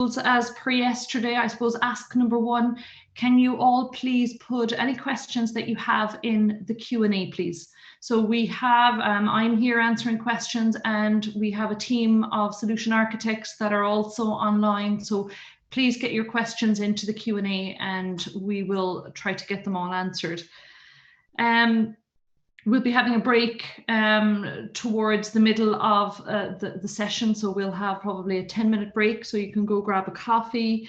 As per yesterday, I suppose ask number one, can you all please put any questions that you have in the Q&A, please? So we have, I'm here answering questions, and we have a team of solution architects that are also online. So please get your questions into the Q&A and we will try to get them all answered. We'll be having a break towards the middle of the session, so we'll have probably a 10-minute break, so you can go grab a coffee.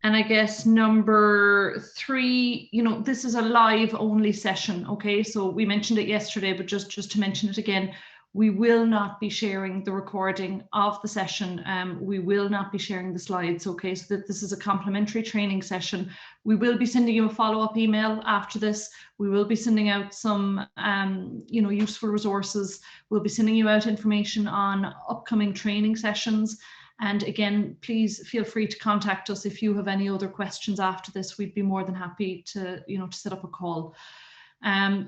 And I guess number three, you know, this is a live only session, okay? So we mentioned it yesterday, but just to mention it again, we will not be sharing the recording of the session. We will not be sharing the slides, okay? So that this is a complimentary training session. We will be sending you a follow-up email after this. We will be sending out some, you know, useful resources. We'll be sending you out information on upcoming training sessions. And again, please feel free to contact us if you have any other questions after this. We'd be more than happy to, you know, to set up a call.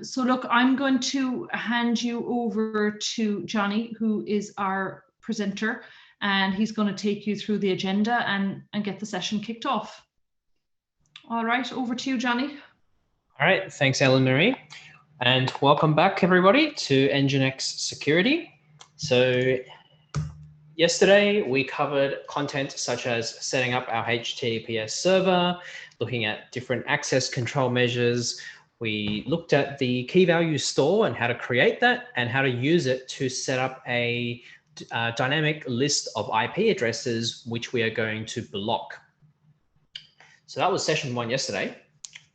So look, I'm going to hand you over to Johnny, who is our presenter, and he's going to take you through the agenda and get the session kicked off. All right, over to you, Johnny. All right, thanks, Ellen Marie. And welcome back, everybody, to NGINX Security. So yesterday, we covered content such as setting up our HTTPS server, looking at different access control measures. We looked at the key value store and how to create that and how to use it to set up a dynamic list of IP addresses, which we are going to block. So that was session one yesterday.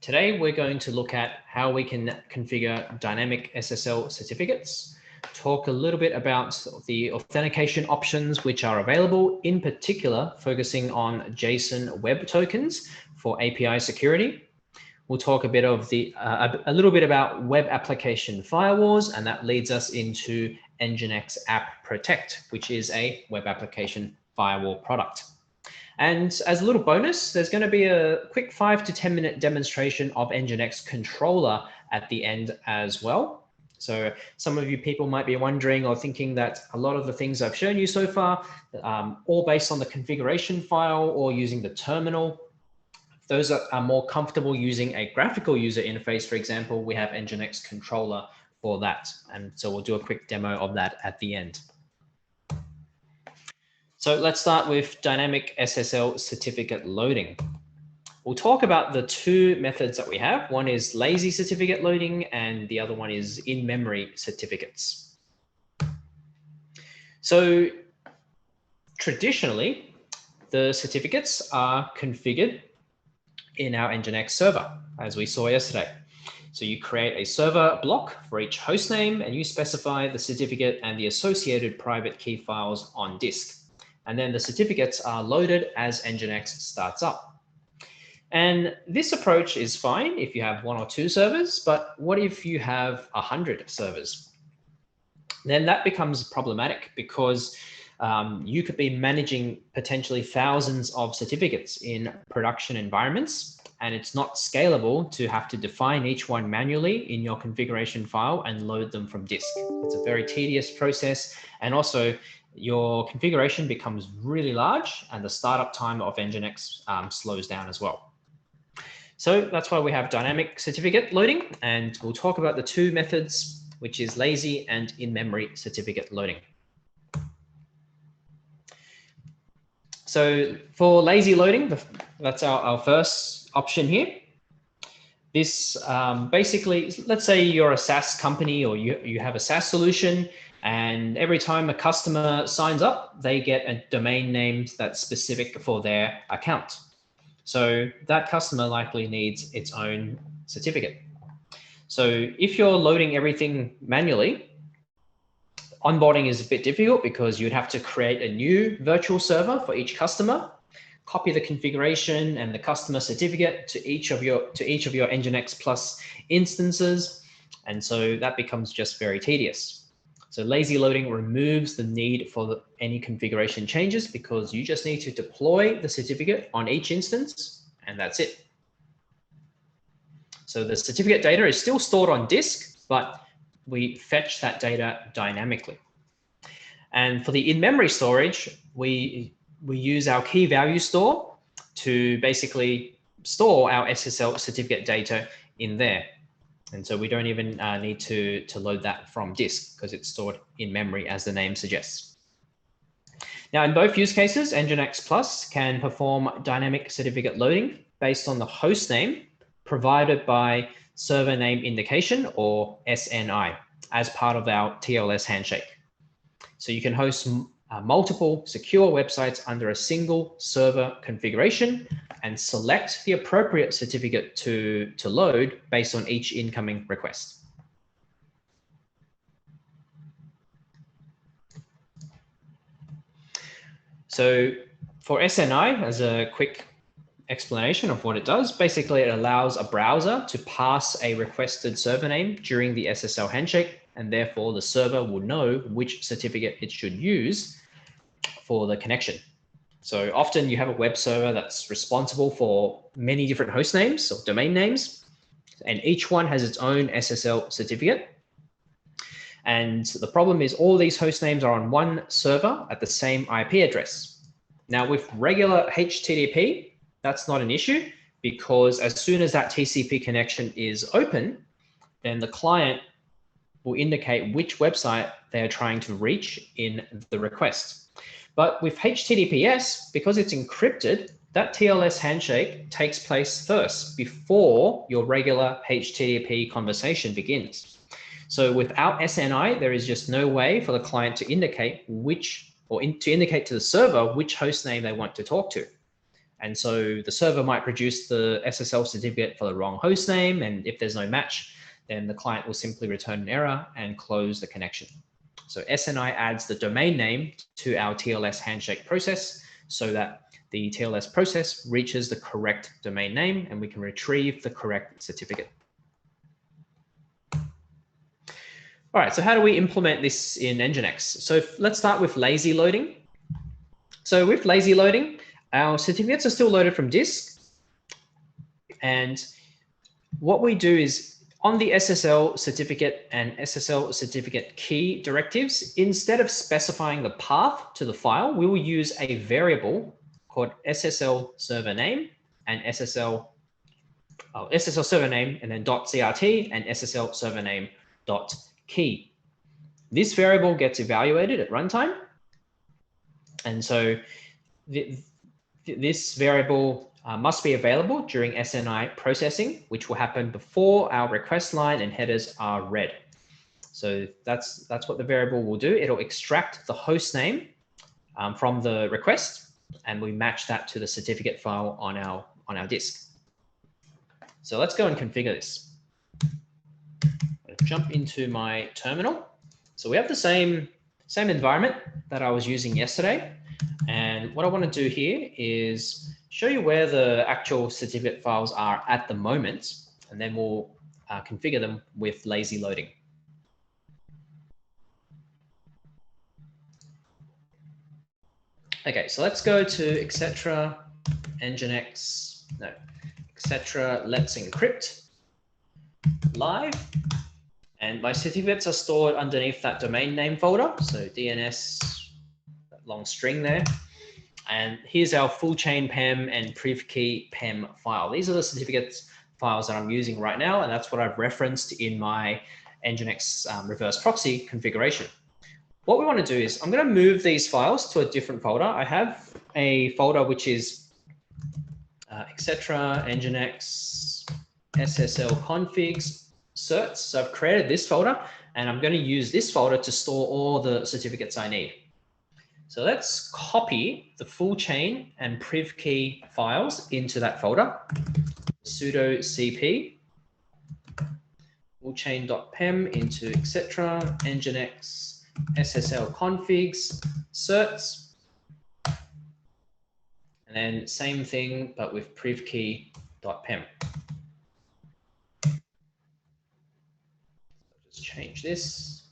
Today, we're going to look at how we can configure dynamic SSL certificates, talk a little bit about the authentication options which are available, in particular, focusing on JSON web tokens for API security. We'll talk a bit of a little bit about web application firewalls, and that leads us into NGINX App Protect, which is a web application firewall product. And as a little bonus, there's going to be a quick 5 to 10 minute demonstration of NGINX controller at the end as well. So some of you people might be wondering or thinking that a lot of the things I've shown you so far, all based on the configuration file or using the terminal. Those are more comfortable using a graphical user interface, for example, we have NGINX controller for that. And so we'll do a quick demo of that at the end. So let's start with dynamic SSL certificate loading. We'll talk about the two methods that we have. One is lazy certificate loading and the other one is in-memory certificates. So traditionally, the certificates are configured in our NGINX server, as we saw yesterday. So you create a server block for each host name and you specify the certificate and the associated private key files on disk. And then the certificates are loaded as NGINX starts up. And this approach is fine if you have 1 or 2 servers, but what if you have 100 servers? Then that becomes problematic because you could be managing potentially thousands of certificates in production environments, and it's not scalable to have to define each one manually in your configuration file and load them from disk. It's a very tedious process, and also your configuration becomes really large and the startup time of NGINX slows down as well. So that's why we have dynamic certificate loading, and we'll talk about the two methods, which is lazy and in-memory certificate loading. So for lazy loading, that's our first option here. This basically, let's say you're a SaaS company or you have a SaaS solution, and every time a customer signs up, they get a domain name that's specific for their account. So that customer likely needs its own certificate. So if you're loading everything manually, onboarding is a bit difficult because you'd have to create a new virtual server for each customer, copy the configuration and the customer certificate to each of your NGINX Plus instances. And so that becomes just very tedious. So lazy loading removes the need for any configuration changes because you just need to deploy the certificate on each instance and that's it. So the certificate data is still stored on disk, but we fetch that data dynamically. And for the in-memory storage, we we use our key value store to basically store our SSL certificate data in there. And so we don't even need to load that from disk because it's stored in memory, as the name suggests. Now, in both use cases, NGINX Plus can perform dynamic certificate loading based on the host name provided by server name indication, or SNI, as part of our TLS handshake. So you can host multiple secure websites under a single server configuration and select the appropriate certificate to load based on each incoming request. So for SNI, as a quick explanation of what it does, basically it allows a browser to pass a requested server name during the SSL handshake, and therefore the server will know which certificate it should use for the connection. So often you have a web server that's responsible for many different host names or domain names, and each one has its own SSL certificate. And the problem is all these host names are on one server at the same IP address. Now with regular HTTP, that's not an issue, because as soon as that TCP connection is open, then the client will indicate which website they're trying to reach in the request. But with HTTPS, because it's encrypted, that TLS handshake takes place first before your regular HTTP conversation begins. So without SNI, there is just no way for the client to indicate to indicate to the server which host name they want to talk to. And so the server might produce the SSL certificate for the wrong host name. And if there's no match, then the client will simply return an error and close the connection. So SNI adds the domain name to our TLS handshake process so that the TLS process reaches the correct domain name and we can retrieve the correct certificate. All right, so how do we implement this in NGINX? So let's start with lazy loading. So with lazy loading, our certificates are still loaded from disk. And what we do is on the SSL certificate and SSL certificate key directives, instead of specifying the path to the file, we will use a variable called SSL server name and SSL server name and then .crt and SSL server name .key. This variable gets evaluated at runtime. And so this variable must be available during SNI processing, which will happen before our request line and headers are read. So that's what the variable will do. It'll extract the host name from the request, and we match that to the certificate file on our disk. So let's go and configure this. Jump into my terminal. So we have the same environment that I was using yesterday. And what I want to do here is show you where the actual certificate files are at the moment, and then we'll configure them with lazy loading. Okay, so let's go to etc. etc. let's encrypt live. And my certificates are stored underneath that domain name folder. So DNS, that long string there. And here's our full chain PEM and privkey PEM file. These are the certificates files that I'm using right now. And that's what I've referenced in my NGINX reverse proxy configuration. What we want to do is I'm going to move these files to a different folder. I have a folder which is etc. NGINX SSL configs certs. So I've created this folder and I'm going to use this folder to store all the certificates I need. So let's copy the full chain and privkey files into that folder. Sudo cp fullchain.pem into etc. NGINX SSL configs certs. And then same thing, but with privkey.pem. Just change this.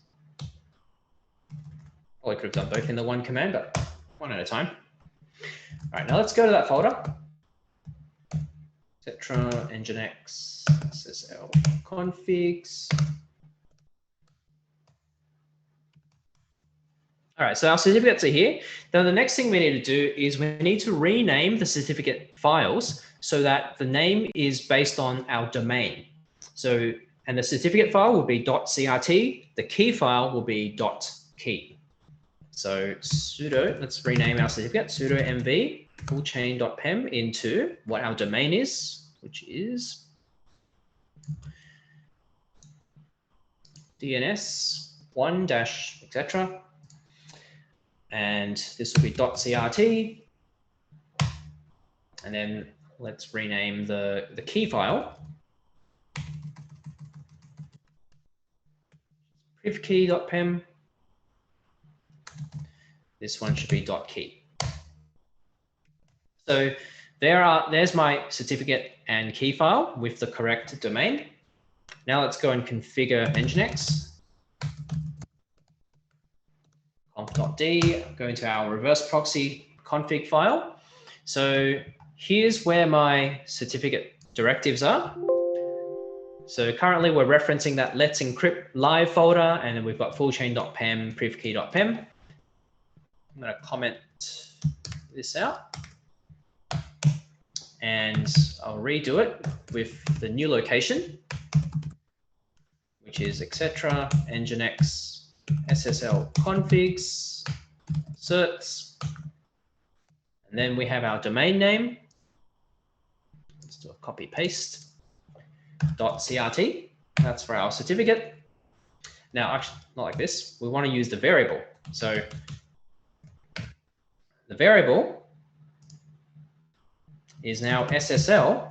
Oh, I could have done both in the one command, but one at a time. All right, now let's go to that folder. etc. NGINX SSL configs. All right, so our certificates are here. Now the next thing we need to do is we need to rename the certificate files so that the name is based on our domain. So, and the certificate file will be .crt, the key file will be .key. So sudo, let's rename our certificate, sudo mv fullchain.pem into what our domain is, which is DNS1 etc. And this will be .crt. And then let's rename the key file. privkey.pem. This one should be .key. So there's my certificate and key file with the correct domain. Now let's go and configure NGINX. conf.d, go into our reverse proxy config file. So here's where my certificate directives are. So currently we're referencing that let's encrypt live folder, and then we've got fullchain.pem, privkey.pem. I'm going to comment this out and I'll redo it with the new location, which is etc. NGINX SSL configs certs, and then we have our domain name. Let's do a copy paste .crt. That's for our certificate. Now, actually, not like this. We want to use the variable. So the variable is now SSL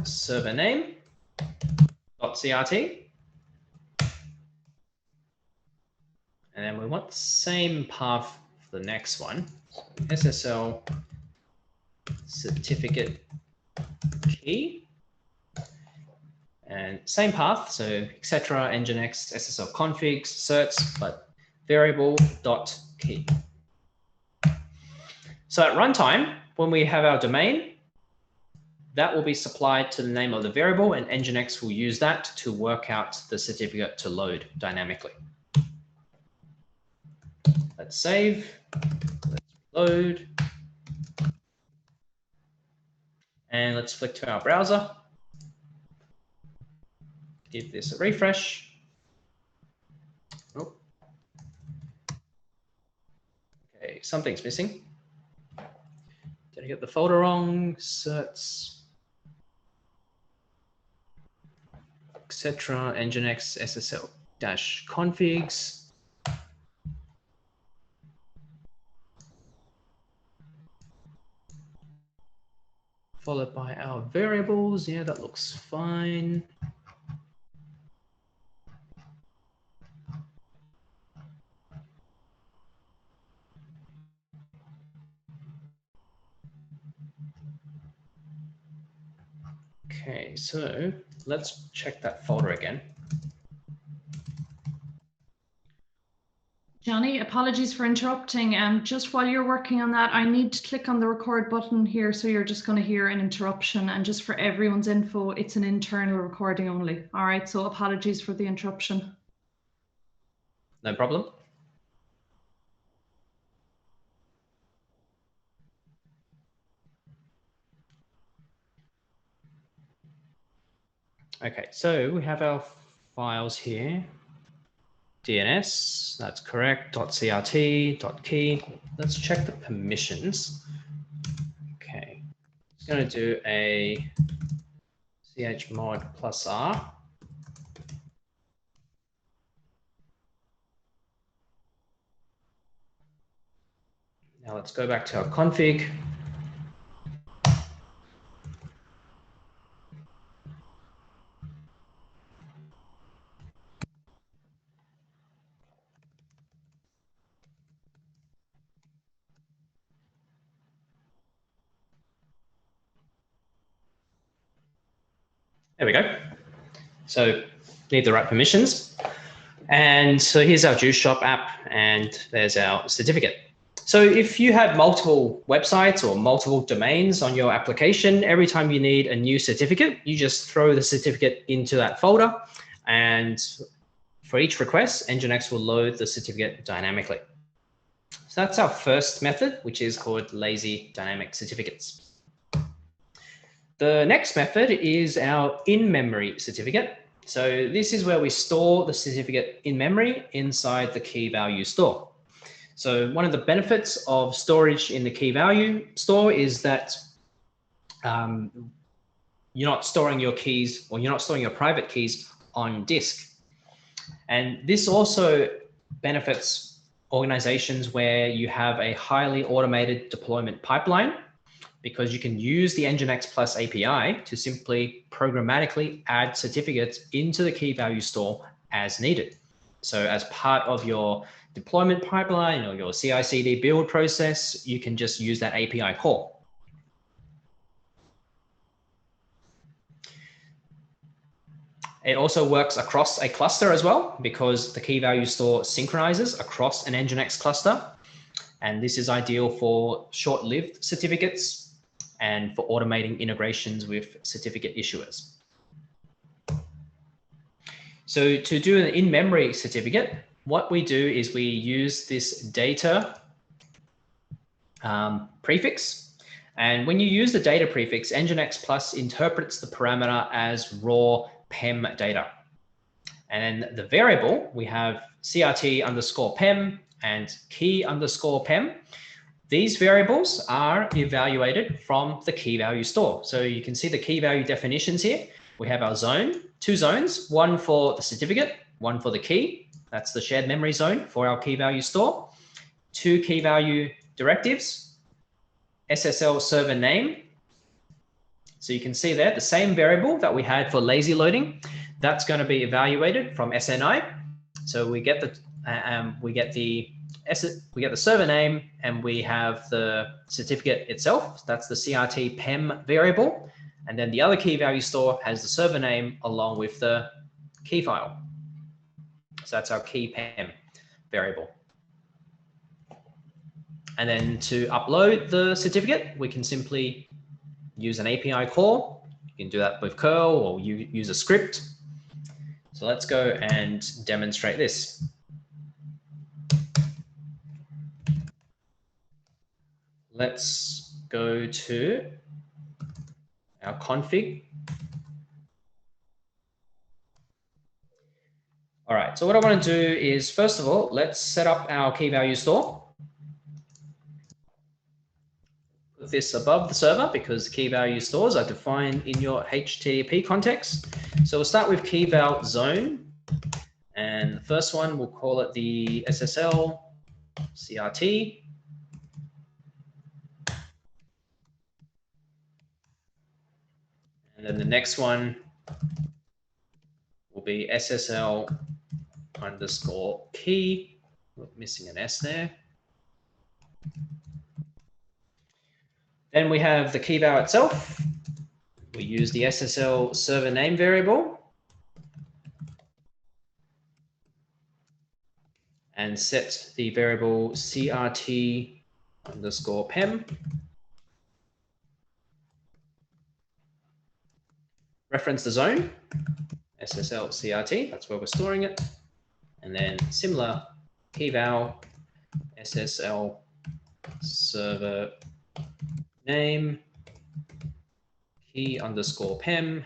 server name .crt. And then we want the same path for the next one. SSL certificate key. And same path, so etc. NGINX SSL configs certs, but variable.key. So at runtime, when we have our domain, that will be supplied to the name of the variable, and NGINX will use that to work out the certificate to load dynamically. Let's save, let's load, and let's flick to our browser. Give this a refresh. Oh. Okay, something's missing. Did I get the folder wrong? Certs, etc. NGINX SSL-configs. Followed by our variables. Yeah, that looks fine. Okay, so let's check that folder again. Johnny, apologies for interrupting. Just while you're working on that, I need to click on the record button here. So you're just going to hear an interruption. And just for everyone's info, it's an internal recording only. All right, so apologies for the interruption. No problem. Okay, so we have our files here. DNS, that's correct, .crt, .key. Let's check the permissions. Okay, it's going to do a chmod +r. Now let's go back to our config. There we go. So need the right permissions. And so here's our Juice Shop app, and there's our certificate. So if you have multiple websites or multiple domains on your application, every time you need a new certificate, you just throw the certificate into that folder And for each request, NGINX will load the certificate dynamically. So that's our first method, which is called lazy dynamic certificates. The next method is our in-memory certificate. So this is where we store the certificate in memory inside the key value store. So one of the benefits of storage in the key value store is that you're not storing your keys, or you're not storing your private keys on disk. And this also benefits organizations where you have a highly automated deployment pipeline, because you can use the NGINX Plus API to simply programmatically add certificates into the key value store as needed. So as part of your deployment pipeline or your CI/CD build process, you can just use that API call. It also works across a cluster as well, because the key value store synchronizes across an NGINX cluster. And this is ideal for short-lived certificates and for automating integrations with certificate issuers. So to do an in-memory certificate, what we do is we use this data prefix. And when you use the data prefix, NGINX Plus interprets the parameter as raw PEM data. And then the variable, we have CRT_PEM and key_PEM. These variables are evaluated from the key value store. So you can see the key value definitions here. We have our zone, 2 zones, one for the certificate, one for the key. That's the shared memory zone for our key value store. 2 key value directives, SSL server name. So you can see there the same variable that we had for lazy loading, that's going to be evaluated from SNI. So we get the server name, and we have the certificate itself. That's the CRT PEM variable. And then the other key value store has the server name along with the key file. So that's our key PEM variable. And then to upload the certificate, we can simply use an API call. You can do that with curl, or you use a script. So let's go and demonstrate this. Let's go to our config. All right, so what I want to do is, first of all, let's set up our key value store. Put this above the server because key value stores are defined in your HTTP context. So we'll start with key val zone. And the first one, we'll call it the SSL CRT. And then the next one will be SSL_key. We're missing an S there. Then we have the key val itself. We use the SSL server name variable and set the variable CRT_PEM. Reference the zone, SSL CRT, that's where we're storing it. And then similar key val, SSL server name, key_PEM,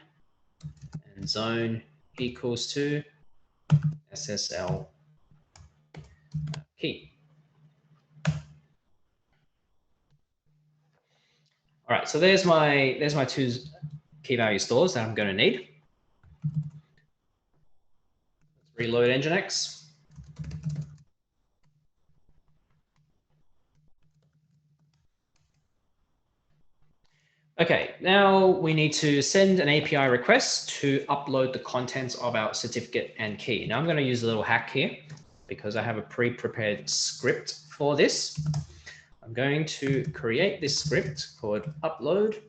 and zone equals to SSL key. All right, so there's my 2 key value stores that I'm going to need. Let's reload NGINX. Okay, now we need to send an API request to upload the contents of our certificate and key. Now I'm going to use a little hack here because I have a pre-prepared script for this. I'm going to create this script called upload.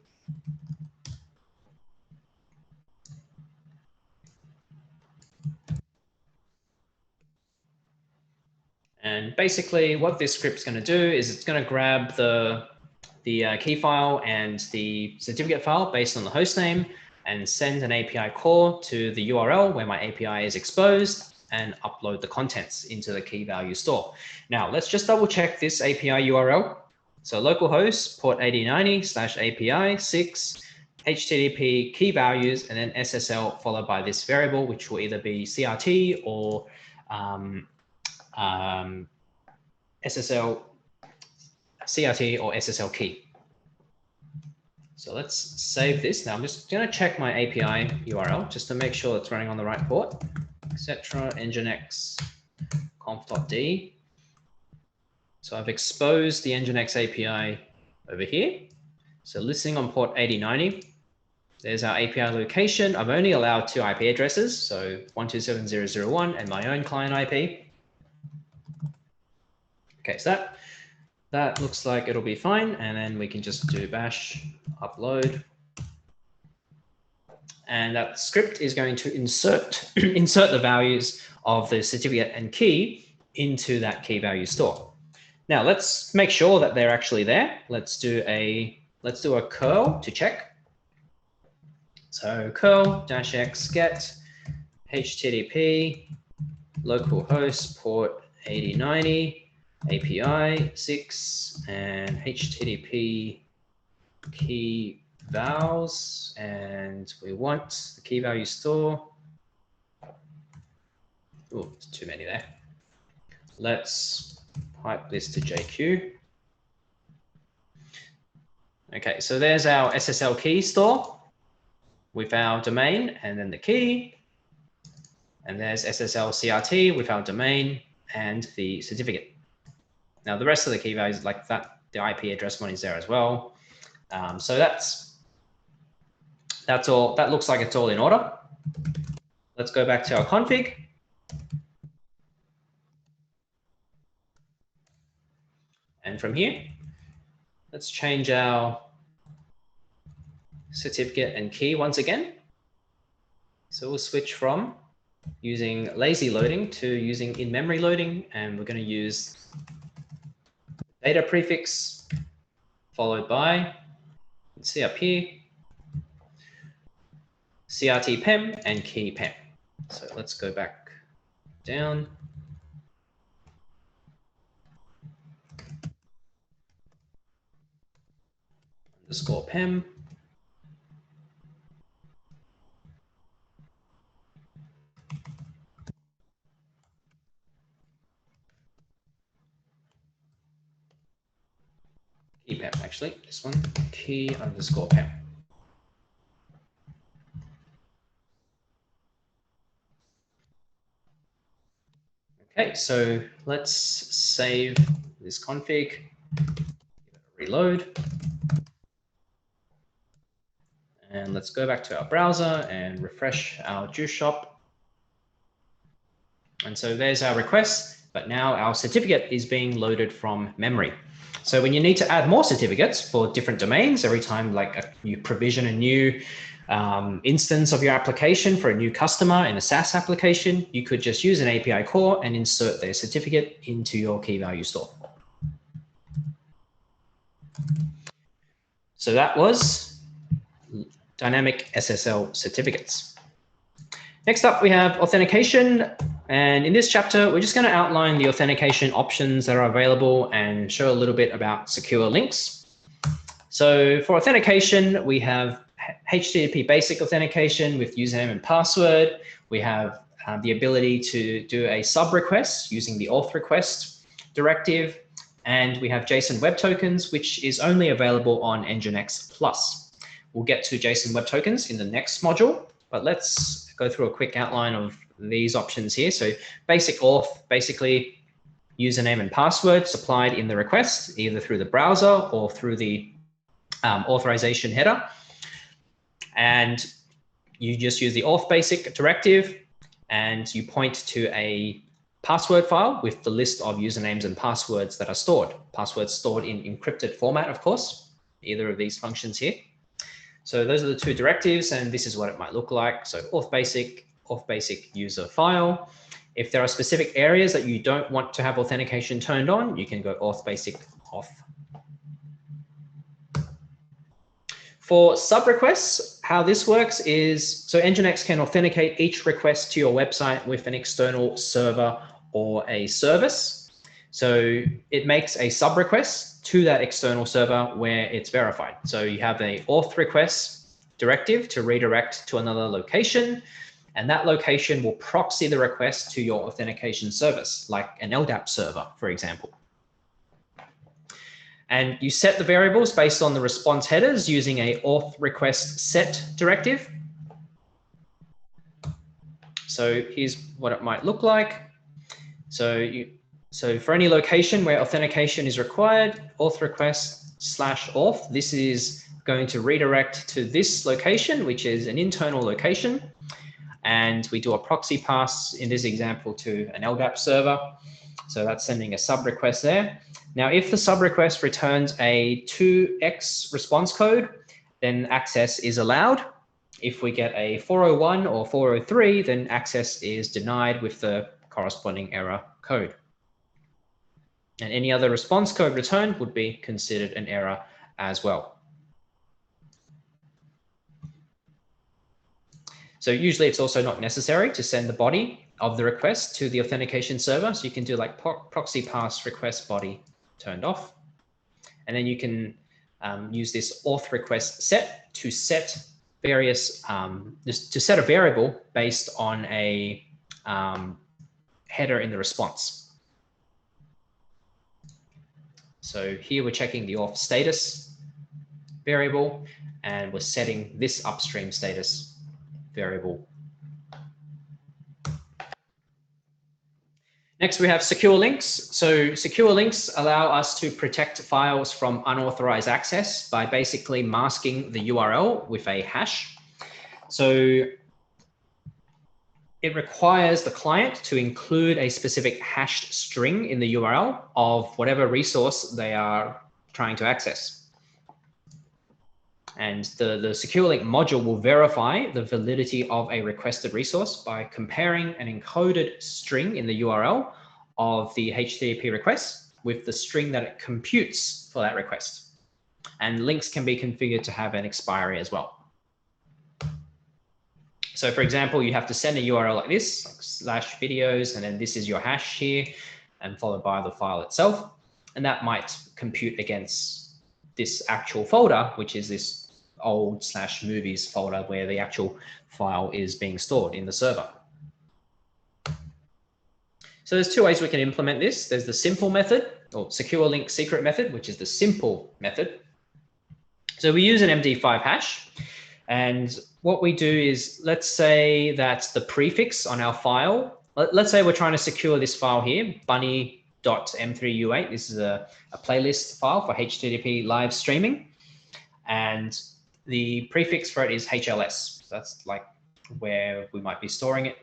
And basically what this script's going to do is it's going to grab the key file and the certificate file based on the host name. and send an API call to the URL where my API is exposed and upload the contents into the key value store. Now let's just double check this API URL. So localhost port 8090/API 6 HTTP key values and then SSL followed by this variable, which will either be CRT or SSL, CRT or SSL key. So let's save this. Now I'm just going to check my API URL just to make sure it's running on the right port, etc. NGINX conf.d. So I've exposed the NGINX API over here. So listening on port 8090. There's our API location. I've only allowed 2 IP addresses, so 127.0.0.1 and my own client IP. Okay, so that looks like it'll be fine. And then we can just do bash upload. And that script is going to insert the values of the certificate and key into that key value store. Now let's make sure that they're actually there. Let's do a curl to check. So curl -x get HTTP localhost port 8090 API 6 and HTTP key vals, and we want the key value store. Oh, there's too many there. Let's pipe this to JQ. Okay, so there's our SSL key store with our domain and then the key. And there's SSL CRT with our domain and the certificate. Now the rest of the key values like that, the IP address one is there as well. So that's all. That looks like it's all in order. Let's go back to our config. And from here, let's change our certificate and key once again. So we'll switch from using lazy loading to using in-memory loading, and we're going to use data prefix followed by, let's see up here, CRT PEM and key PEM. So let's go back down. Underscore PEM. Key PEM, actually, this one, key underscore PEM. Okay, so let's save this config, reload, and let's go back to our browser and refresh our juice shop. And so there's our request, but now our certificate is being loaded from memory. So when you need to add more certificates for different domains, every time like you provision a new instance of your application for a new customer in a SaaS application, you could just use an API call and insert their certificate into your key value store. So that was dynamic SSL certificates. Next up, we have authentication. And in this chapter, we're just going to outline the authentication options that are available and show a little bit about secure links. So for authentication, we have HTTP basic authentication with username and password. We have the ability to do a sub request using the auth request directive. And we have JSON Web Tokens, which is only available on NGINX Plus. We'll get to JSON Web Tokens in the next module, but let's go through a quick outline of these options here. So basic auth, basically username and password supplied in the request, either through the browser or through the authorization header. And you just use the auth basic directive and you point to a password file with the list of usernames and passwords that are stored. Passwords stored in encrypted format, of course, either of these functions here. So those are the two directives, and this is what it might look like. So auth basic user file. If there are specific areas that you don't want to have authentication turned on, you can go auth basic off. For sub requests, how this works is, so NGINX can authenticate each request to your website with an external server or a service. So it makes a sub request to that external server where it's verified. So you have a auth request directive to redirect to another location, and that location will proxy the request to your authentication service, like an LDAP server, for example. And you set the variables based on the response headers using a auth request set directive. So here's what it might look like. So for any location where authentication is required, auth request /auth, this is going to redirect to this location, which is an internal location. And we do a proxy pass in this example to an LDAP server. So that's sending a sub request there. Now, if the sub request returns a 2x response code, then access is allowed. If we get a 401 or 403, then access is denied with the corresponding error code. And any other response code returned would be considered an error as well. So usually it's also not necessary to send the body of the request to the authentication server. So you can do like proxy pass request body turned off. And then you can use this auth request set to set various, to set a variable based on a header in the response. So here we're checking the auth status variable, and we're setting this upstream status variable. Next, we have secure links. So secure links allow us to protect files from unauthorized access by basically masking the URL with a hash. So it requires the client to include a specific hashed string in the URL of whatever resource they are trying to access. And the secure link module will verify the validity of a requested resource by comparing an encoded string in the URL of the HTTP request with the string that it computes for that request. And links can be configured to have an expiry as well. So for example, you have to send a URL like this, like /videos, and then this is your hash here, and followed by the file itself. And that might compute against this actual folder, which is this old /movies folder where the actual file is being stored in the server. So there's two ways we can implement this. There's the simple method, or secure link secret method, which is the simple method. So we use an MD5 hash, and what we do is, let's say that the prefix on our file, let's say we're trying to secure this file here, bunny.m3u8. This is a playlist file for HTTP live streaming. And the prefix for it is HLS. So that's like where we might be storing it.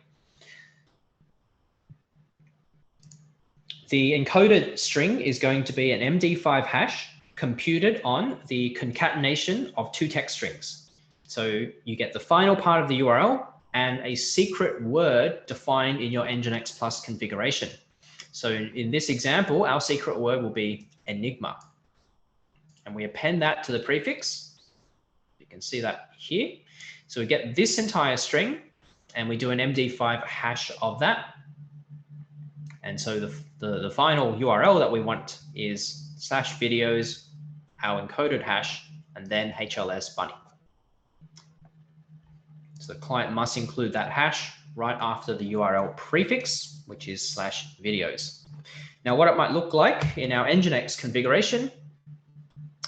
The encoded string is going to be an MD5 hash computed on the concatenation of two text strings. So you get the final part of the URL and a secret word defined in your NGINX Plus configuration. So in this example, our secret word will be enigma. And we append that to the prefix. You can see that here. So we get this entire string and we do an MD5 hash of that. And so the final URL that we want is /videos, our encoded hash, and then HLS bunny. So the client must include that hash right after the URL prefix, which is /videos. Now, what it might look like in our NGINX configuration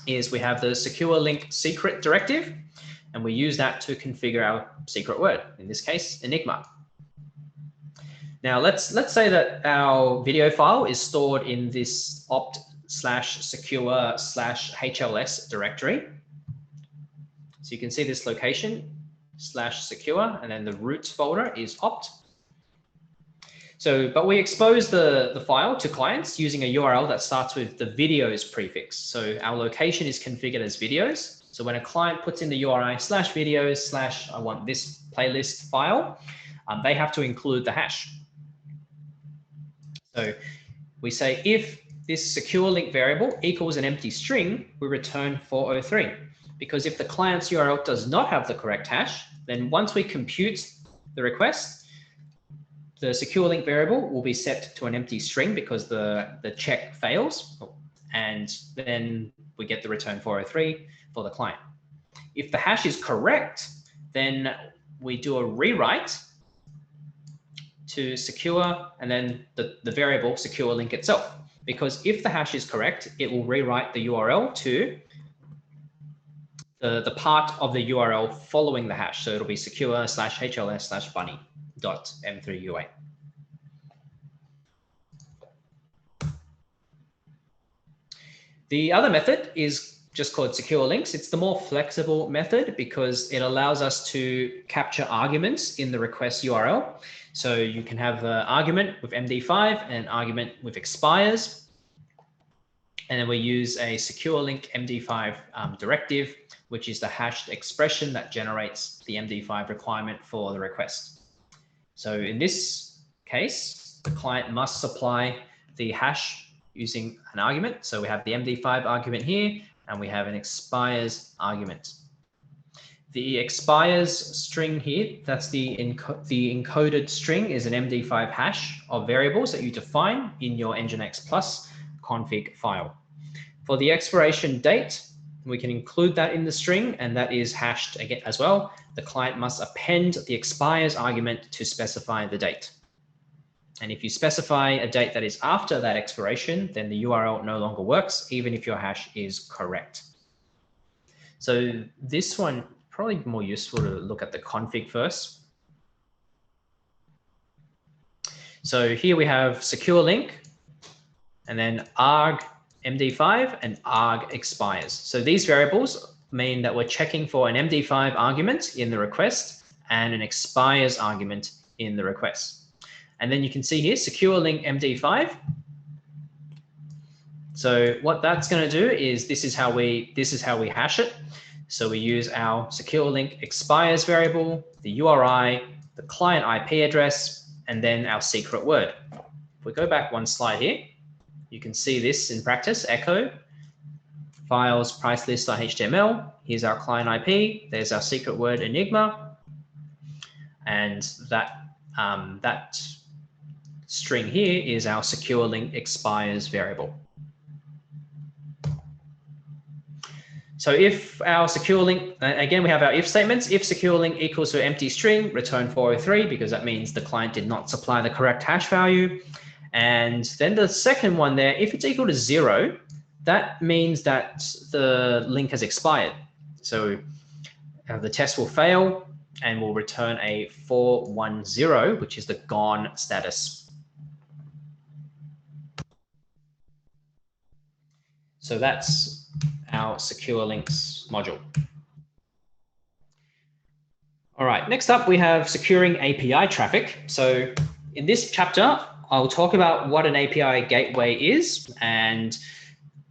is we have the secure link secret directive, and we use that to configure our secret word, in this case, enigma. Now let's say that our video file is stored in this opt/secure/HLS directory. So you can see this location /secure, and then the root folder is opt. So, but we expose the file to clients using a URL that starts with the videos prefix. So our location is configured as videos. So when a client puts in the URI /videos/ I want this playlist file, they have to include the hash. So we say if this secure link variable equals an empty string, we return 403, because if the client's URL does not have the correct hash, then once we compute the request, the secure link variable will be set to an empty string because the check fails, and then we get the return 403 for the client. If the hash is correct, then we do a rewrite to secure, and then the variable secure link itself. Because if the hash is correct, it will rewrite the URL to the part of the URL following the hash. So it'll be secure/hls/bunny.m3ua. The other method is just called secure links. It's the more flexible method because it allows us to capture arguments in the request URL. So you can have an argument with MD5 and an argument with expires. And then we use a secure link MD5 directive, which is the hashed expression that generates the MD5 requirement for the request. So in this case, the client must supply the hash using an argument. So we have the MD5 argument here, and we have an expires argument. The expires string here, that's the encoded string, is an MD5 hash of variables that you define in your NGINX Plus config file. For the expiration date, we can include that in the string, and that is hashed again as well. The client must append the expires argument to specify the date. And if you specify a date that is after that expiration, then the URL no longer works, even if your hash is correct. So this one, probably more useful to look at the config first. So here we have secure link, and then arg MD5 and arg expires. So these variables mean that we're checking for an MD5 argument in the request and an expires argument in the request. And then you can see here, secure link MD5. So what that's going to do is this is how we hash it. So we use our secure link expires variable, the URI, the client IP address, and then our secret word. If we go back one slide here, you can see this in practice, echo, files, price list.html. Here's our client IP. There's our secret word enigma. And that string here is our secure link expires variable. So if our secure link, again, we have our if statements. If secure link equals to empty string, return 403, because that means the client did not supply the correct hash value. And then the second one there, if it's equal to 0, that means that the link has expired. So the test will fail and will return a 410, which is the gone status. So that's our secure links module. All right, next up we have securing API traffic. So in this chapter, I'll talk about what an API gateway is and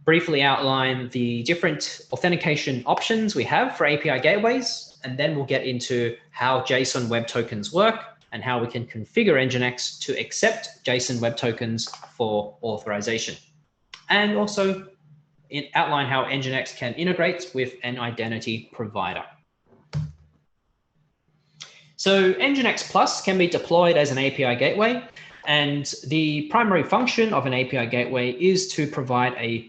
briefly outline the different authentication options we have for API gateways. And then we'll get into how JSON Web Tokens work and how we can configure NGINX to accept JSON Web Tokens for authorization. And also outline how NGINX can integrate with an identity provider. So NGINX Plus can be deployed as an API gateway. And the primary function of an API gateway is to provide a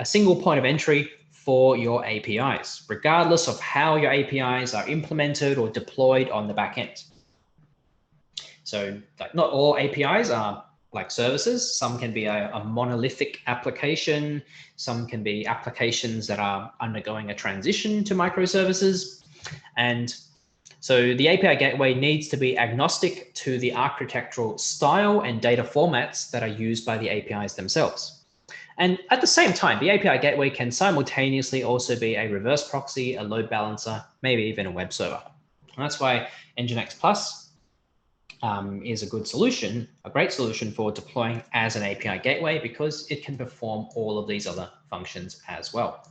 single point of entry for your APIs, regardless of how your APIs are implemented or deployed on the back end. So like not all APIs are like services. Some can be a monolithic application. Some can be applications that are undergoing a transition to microservices. And so the API gateway needs to be agnostic to the architectural style and data formats that are used by the APIs themselves. And at the same time, the API gateway can simultaneously also be a reverse proxy, a load balancer, maybe even a web server. And that's why NGINX Plus is a good solution, a great solution for deploying as an API gateway because it can perform all of these other functions as well.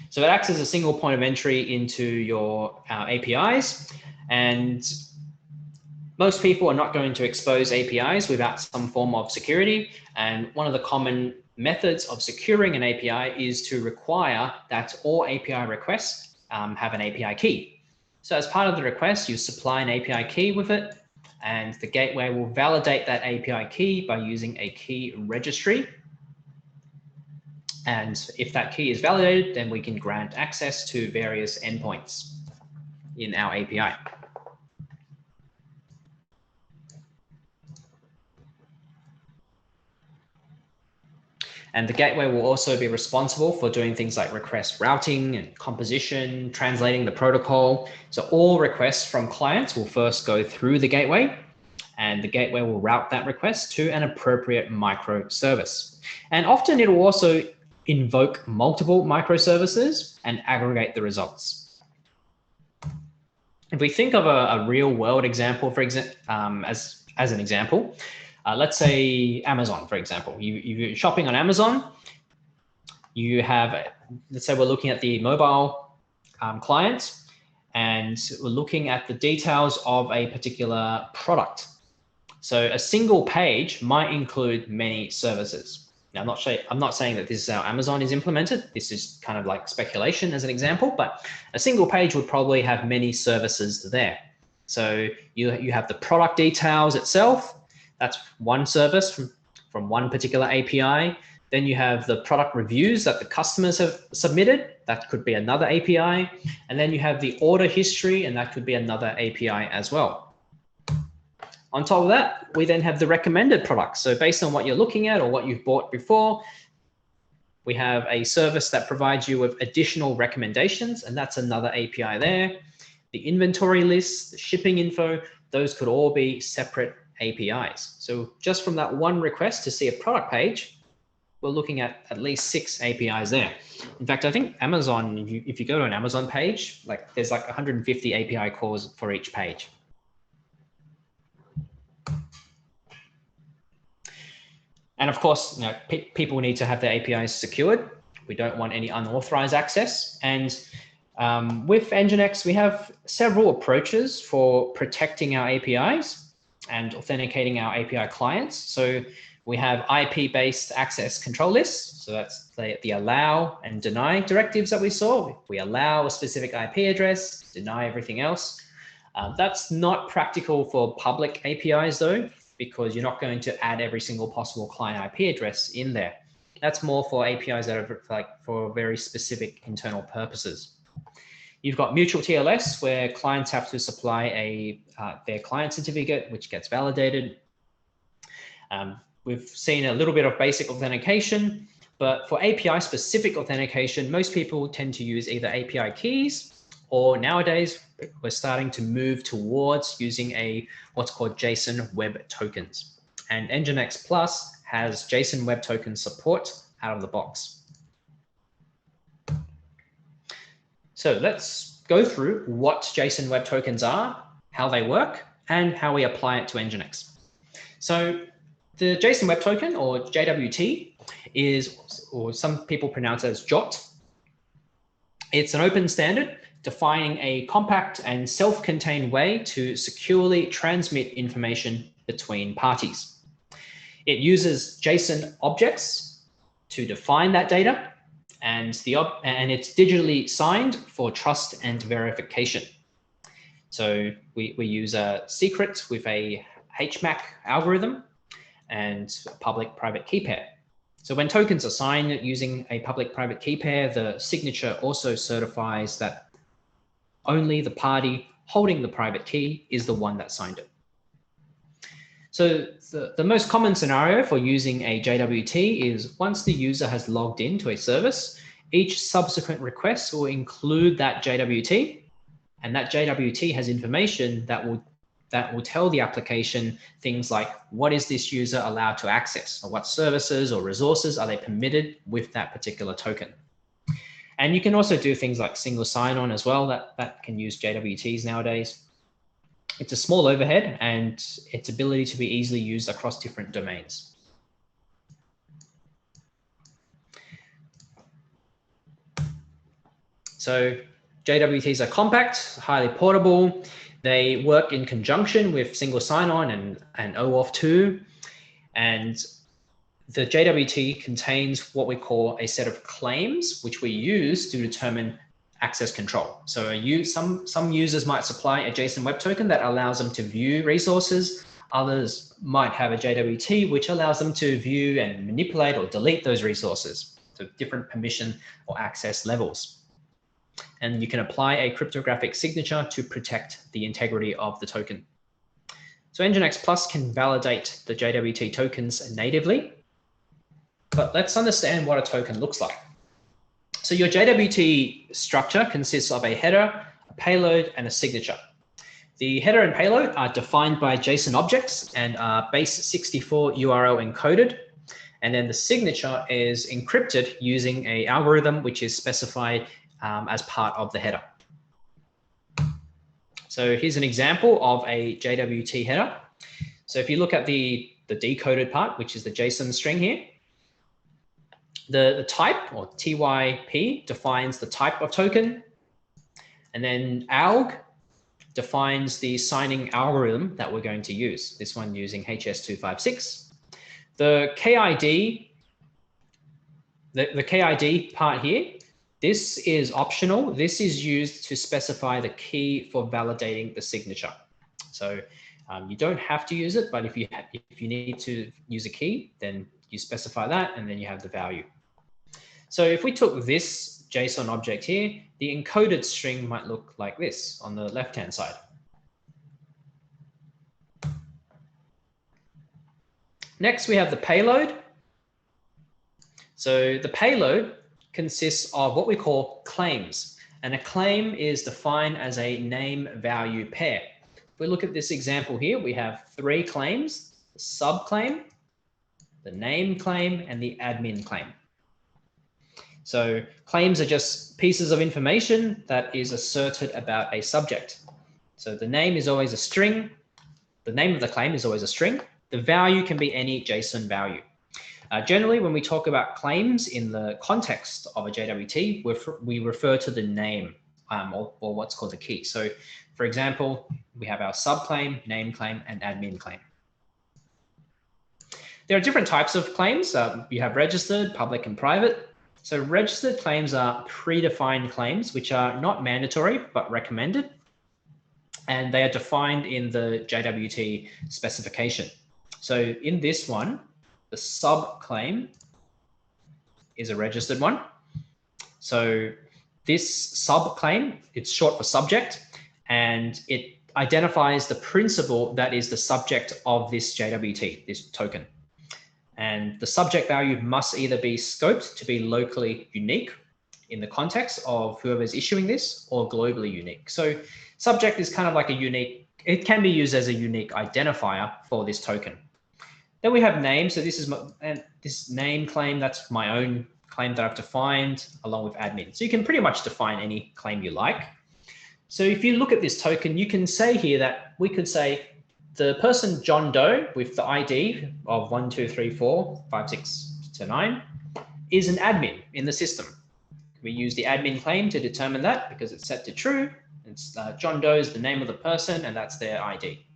So it acts as a single point of entry into your APIs. And Most people are not going to expose APIs without some form of security. And one of the common methods of securing an API is to require that all API requests have an API key. So as part of the request, you supply an API key with it, and the gateway will validate that API key by using a key registry. And if that key is validated, then we can grant access to various endpoints in our API. And the gateway will also be responsible for doing things like request routing and composition, translating the protocol. So all requests from clients will first go through the gateway, and the gateway will route that request to an appropriate microservice. And often it will also invoke multiple microservices and aggregate the results. If we think of a real world example, for example, as an example, let's say Amazon, for example. You're shopping on Amazon. You have, let's say we're looking at the mobile client, and we're looking at the details of a particular product. So a single page might include many services. Now, I'm not saying that this is how Amazon is implemented. This is kind of like speculation as an example, but a single page would probably have many services there. So you have the product details itself. That's one service from one particular API. Then you have the product reviews that the customers have submitted. That could be another API. And then you have the order history, and that could be another API as well. On top of that, we then have the recommended products. So based on what you're looking at or what you've bought before, we have a service that provides you with additional recommendations, and that's another API there. The inventory lists, the shipping info, those could all be separate APIs. So just from that one request to see a product page, we're looking at least 6 APIs there. In fact, I think Amazon, if you go to an Amazon page, there's like 150 API calls for each page. And of course, people need to have their APIs secured. We don't want any unauthorized access. And with NGINX, we have several approaches for protecting our APIs and authenticating our API clients. So we have IP-based access control lists. So that's the allow and deny directives that we saw. We allow a specific IP address, deny everything else. That's not practical for public APIs though, because you're not going to add every single possible client IP address in there. That's more for APIs that are for very specific internal purposes. You've got mutual TLS, where clients have to supply their client certificate, which gets validated. We've seen a little bit of basic authentication, but for API-specific authentication, most people tend to use either API keys, or nowadays we're starting to move towards using what's called JSON Web Tokens. And NGINX Plus has JSON Web Token support out of the box. So let's go through what JSON Web Tokens are, how they work, and how we apply it to NGINX. So the JSON Web Token, or JWT, or some people pronounce it as JOT. It's an open standard defining a compact and self-contained way to securely transmit information between parties. It uses JSON objects to define that data, and it's digitally signed for trust and verification. So we use a secret with a HMAC algorithm and a public-private key pair. So when tokens are signed using a public-private key pair, the signature also certifies that only the party holding the private key is the one that signed it. So the most common scenario for using a JWT is once the user has logged into a service, each subsequent request will include that JWT, and that JWT has information that will tell the application things like, what is this user allowed to access, or what services or resources are they permitted with that particular token. And you can also do things like single sign-on as well, that can use JWTs nowadays. It's a small overhead, and its ability to be easily used across different domains. So JWTs are compact, highly portable. They work in conjunction with single sign-on and OAuth 2. And the JWT contains what we call a set of claims, which we use to determine access control. So some users might supply a JSON Web Token that allows them to view resources. Others might have a JWT, which allows them to view and manipulate or delete those resources. So different permission or access levels. And you can apply a cryptographic signature to protect the integrity of the token. So NGINX Plus can validate the JWT tokens natively. But let's understand what a token looks like. So your JWT structure consists of a header, a payload, and a signature. The header and payload are defined by JSON objects and are base 64 URL encoded. And then the signature is encrypted using an algorithm which is specified as part of the header. So here's an example of a JWT header. So if you look at the decoded part, which is the JSON string here, the type, or TYP, defines the type of token. And then alg defines the signing algorithm that we're going to use, this one using HS256. The KID, the KID part here, this is optional. This is used to specify the key for validating the signature. So you don't have to use it, but if you need to use a key, then you specify that, and then you have the value. So if we took this JSON object here, the encoded string might look like this on the left-hand side. Next, we have the payload. So the payload consists of what we call claims, and a claim is defined as a name-value pair. If we look at this example here, we have 3 claims: the subclaim, the name claim, and the admin claim. So claims are just pieces of information that is asserted about a subject. So the name is always a string. The name of the claim is always a string. The value can be any JSON value. Generally, when we talk about claims in the context of a JWT, we refer to the name or what's called the key. So for example, we have our subclaim, name claim, and admin claim. There are different types of claims. You have registered, public, and private. So registered claims are predefined claims, which are not mandatory, but recommended. And they are defined in the JWT specification. So in this one, the subclaim is a registered one. So this subclaim, it's short for subject, and it identifies the principal that is the subject of this JWT, this token. And the subject value must either be scoped to be locally unique in the context of whoever's issuing this, or globally unique. So subject is kind of like a unique, it can be used as a unique identifier for this token. Then we have name. So this is this name claim, that's my own claim that I've defined along with admin. So you can pretty much define any claim you like. So if you look at this token, you can say here that we could say the person John Doe with the ID of 1, 2, 3, 4, 5, 6 to 9 is an admin in the system. We use the admin claim to determine that because it's set to true. It's John Doe is the name of the person, and that's their ID.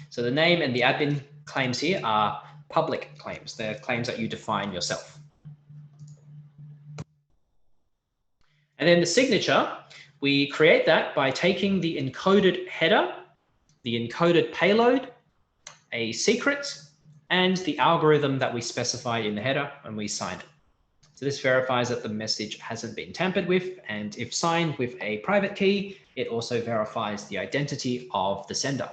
So the name and the admin claims here are public claims. They're claims that you define yourself. And then the signature, we create that by taking the encoded header, the encoded payload, a secret, and the algorithm that we specified in the header, and we sign it. So this verifies that the message hasn't been tampered with, and if signed with a private key, it also verifies the identity of the sender.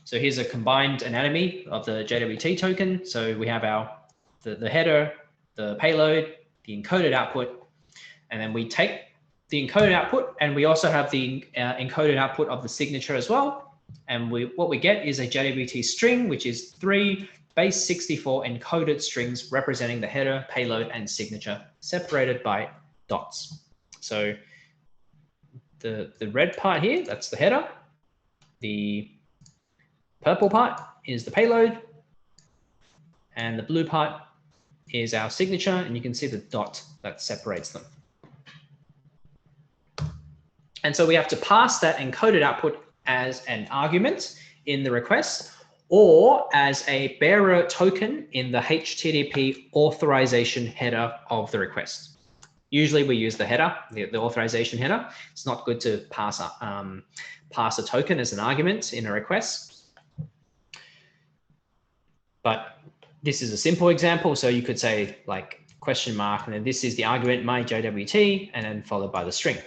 So here's a combined anatomy of the JWT token. So we have the header, the payload, the encoded output, and then we take the encoded output, and we also have the encoded output of the signature as well. And what we get is a JWT string, which is 3 base 64 encoded strings representing the header, payload, and signature separated by dots. So the red part here, that's the header. The purple part is the payload, and the blue part is our signature, and you can see the dot that separates them. And so we have to pass that encoded output as an argument in the request or as a bearer token in the HTTP authorization header of the request. Usually we use the header, the authorization header. It's not good to pass a token as an argument in a request. But this is a simple example. So you could say like question mark, and then this is the argument, my JWT, and then followed by the string.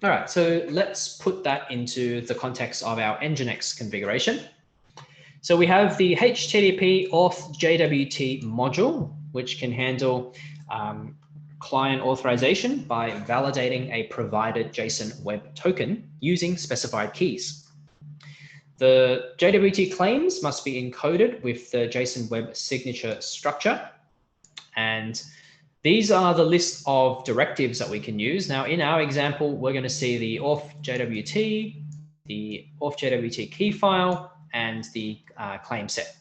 All right, so let's put that into the context of our NGINX configuration. So we have the HTTP auth JWT module, which can handle client authorization by validating a provided JSON web token using specified keys. The JWT claims must be encoded with the JSON web signature structure. And these are the list of directives that we can use. Now, in our example, we're going to see the auth JWT, the auth JWT key file, and the claim set.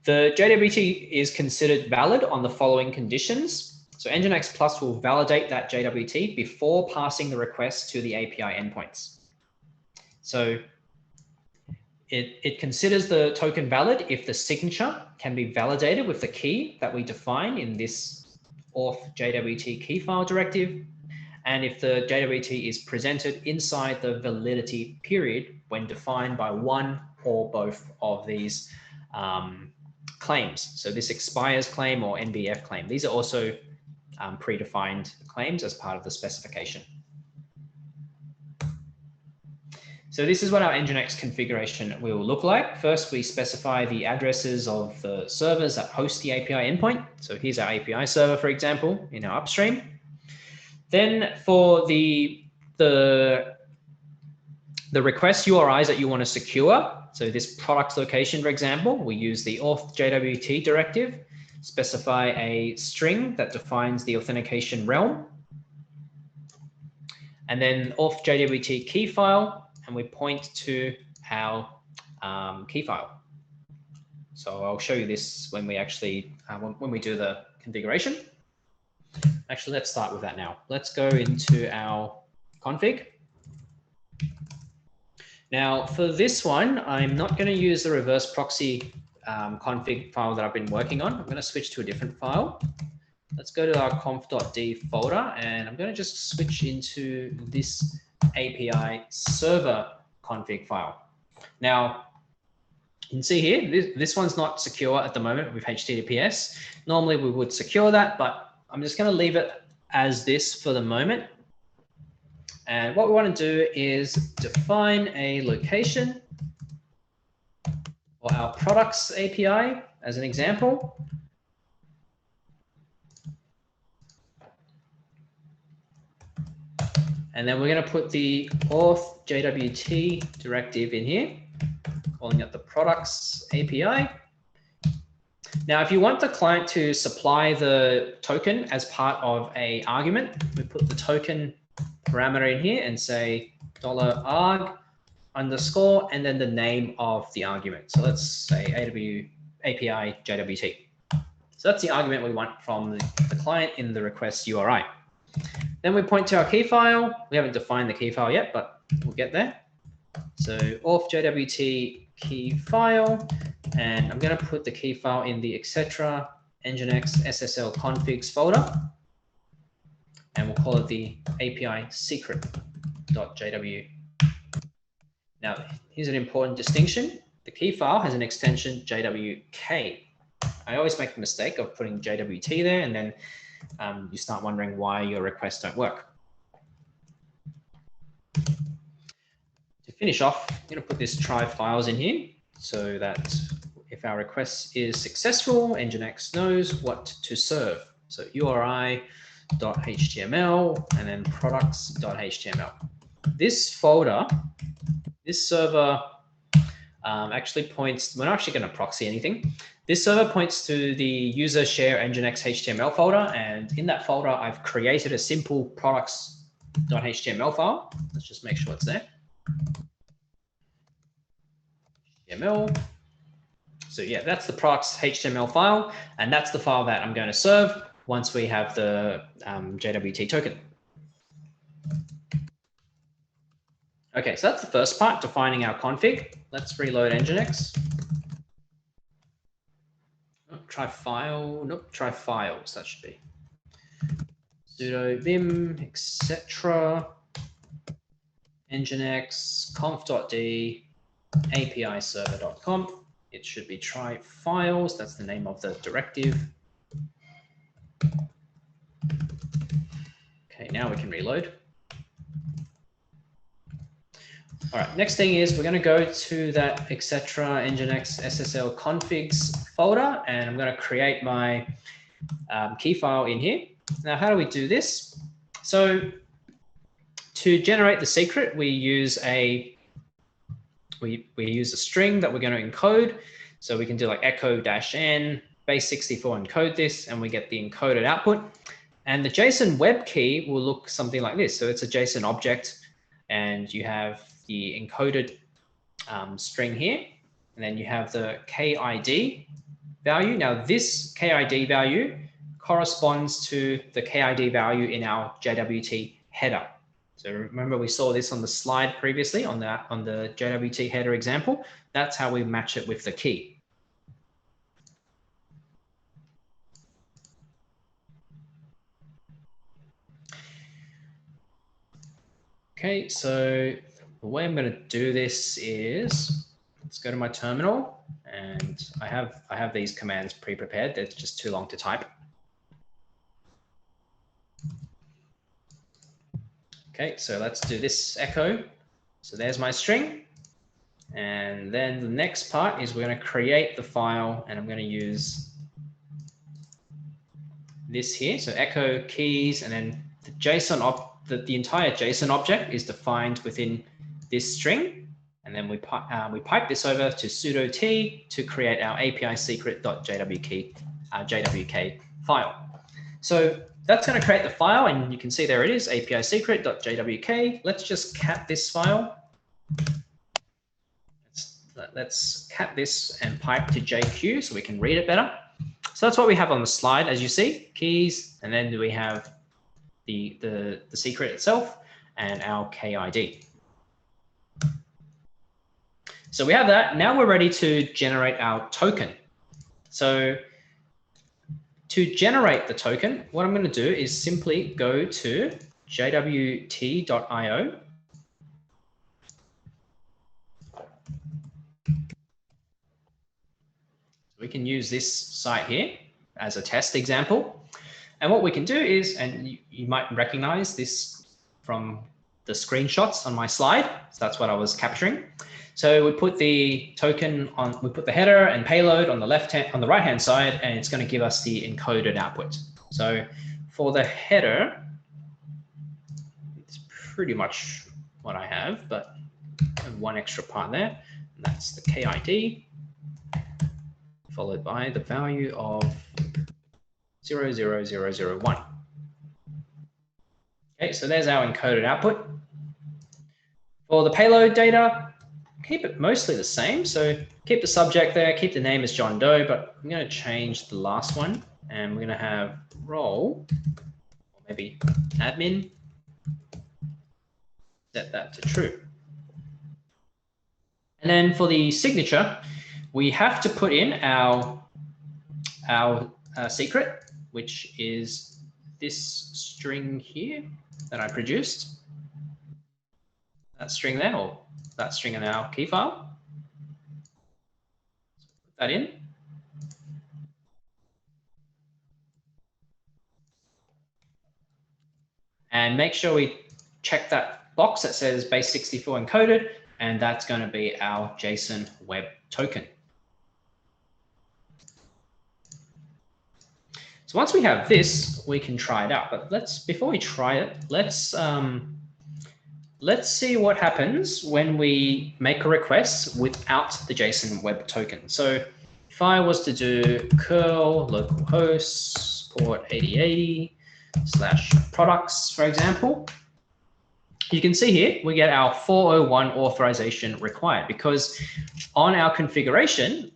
The JWT is considered valid on the following conditions. So NGINX Plus will validate that JWT before passing the request to the API endpoints. So it considers the token valid if the signature can be validated with the key that we define in this auth JWT key file directive, and if the JWT is presented inside the validity period when defined by one or both of these claims. So this expires claim or NBF claim. These are also predefined claims as part of the specification. So this is what our NGINX configuration will look like. First, we specify the addresses of the servers that host the API endpoint. So here's our API server, for example, in our upstream. Then for the request URIs that you want to secure, so this product location, for example, we use the auth JWT directive, specify a string that defines the authentication realm, and then auth JWT key file, and we point to our key file. So I'll show you this when we actually, when we do the configuration. Actually, let's start with that now. Let's go into our config. Now for this one, I'm not going to use the reverse proxy config file that I've been working on. I'm going to switch to a different file. Let's go to our conf.d folder, and I'm going to just switch into this API server config file. Now, you can see here, this one's not secure at the moment with HTTPS. Normally we would secure that, but I'm just going to leave it as this for the moment. And what we want to do is define a location for our products API as an example. And then we're going to put the auth JWT directive in here, calling it the products API. Now, if you want the client to supply the token as part of an argument, we put the token parameter in here and say $arg underscore and then the name of the argument. So let's say API JWT. So that's the argument we want from the client in the request URI. Then we point to our key file. We haven't defined the key file yet, but we'll get there. So auth JWT key file, and I'm going to put the key file in the etc NGINX SSL configs folder, and we'll call it the API secret.jw. Now, here's an important distinction. The key file has an extension JWK. I always make the mistake of putting JWT there, and then you start wondering why your requests don't work. To finish off, I'm going to put this try files in here so that if our request is successful, NGINX knows what to serve. So URI.html and then products.html. This folder, this server actually points, we're not actually going to proxy anything. This server points to the user share NGINX HTML folder, and in that folder, I've created a simple products.html file. Let's just make sure it's there. HTML. So yeah, that's the products HTML file, and that's the file that I'm going to serve once we have the JWT token. Okay, so that's the first part, defining our config. Let's reload NGINX. Oh, try file, nope, try files, that should be. Sudo vim, etc. NGINX conf.d API server.conf. It should be try files. That's the name of the directive. Okay, now we can reload. All right, next thing is we're going to go to that etc. NGINX SSL configs folder, and I'm going to create my key file in here. Now, how do we do this? So to generate the secret, we use a string that we're going to encode. So we can do like echo-n base64 encode this, and we get the encoded output. And the JSON web key will look something like this. So it's a JSON object, and you have the encoded string here, and then you have the KID value. Now this KID value corresponds to the KID value in our JWT header. So remember we saw this on the slide previously on the JWT header example. That's how we match it with the key. Okay, so the way I'm going to do this is, let's go to my terminal, and I have these commands pre-prepared. They're just too long to type. Okay, so let's do this echo. So there's my string. And then the next part is we're going to create the file, and I'm going to use this here. So echo keys, and then the JSON the entire JSON object is defined within this string. And then we pipe this over to sudo t to create our API secret.jwk file. So that's going to create the file, and you can see there it is, API secret.jwk. Let's just cat this file. Let's cat this and pipe to JQ so we can read it better. So that's what we have on the slide, as you see, keys, and then we have the secret itself and our KID. So we have that. Now we're ready to generate our token. So to generate the token, what I'm going to do is simply go to jwt.io. We can use this site here as a test example. And what we can do is, and you might recognize this from the screenshots on my slide. So that's what I was capturing. So we put the token on, we put the header and payload on the right hand side, and it's going to give us the encoded output. So for the header, it's pretty much what I have, but I have one extra part there, and that's the KID, followed by the value of 00001. Okay, so there's our encoded output. For the payload data, keep it mostly the same. So keep the subject there, keep the name as John Doe, but I'm going to change the last one, and we're going to have role, or maybe admin, set that to true. And then for the signature, we have to put in our secret, which is this string here that I produced. That string there, or that string in our key file. Put that in. And make sure we check that box that says base64 encoded, and that's going to be our JSON web token. So once we have this, we can try it out. But before we try it, let's see what happens when we make a request without the JSON web token. So if I was to do curl localhost port 8080 / products, for example, you can see here we get our 401 authorization required, because on our configuration,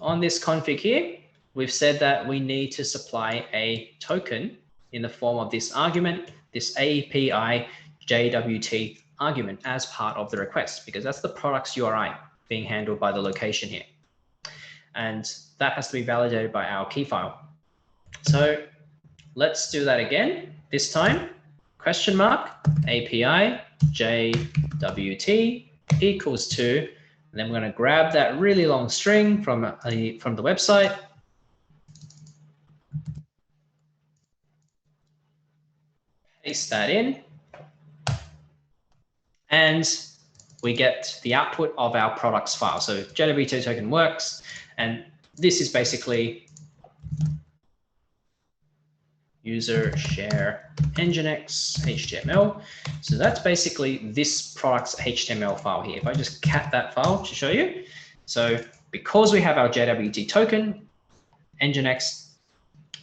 on this config here, we've said that we need to supply a token in the form of this argument, this API JWT argument as part of the request, because that's the product's URI being handled by the location here. And that has to be validated by our key file. So let's do that again. This time, question mark, API JWT equals to, and then we're going to grab that really long string from the website. Paste that in. And we get the output of our products file. So JWT token works. And this is basically user share NGINX HTML. So that's basically this product's HTML file here. If I just cat that file to show you. So because we have our JWT token, NGINX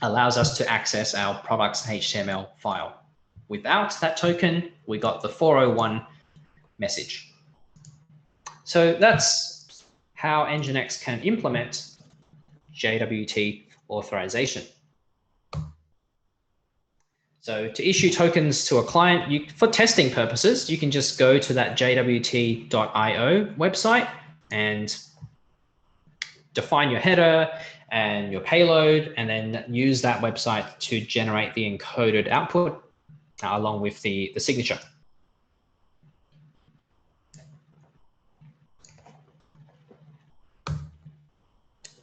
allows us to access our product's HTML file. Without that token, we got the 401 message. So that's how NGINX can implement JWT authorization. So to issue tokens to a client, for testing purposes, you can just go to that jwt.io website and define your header and your payload, and then use that website to generate the encoded output along with the signature.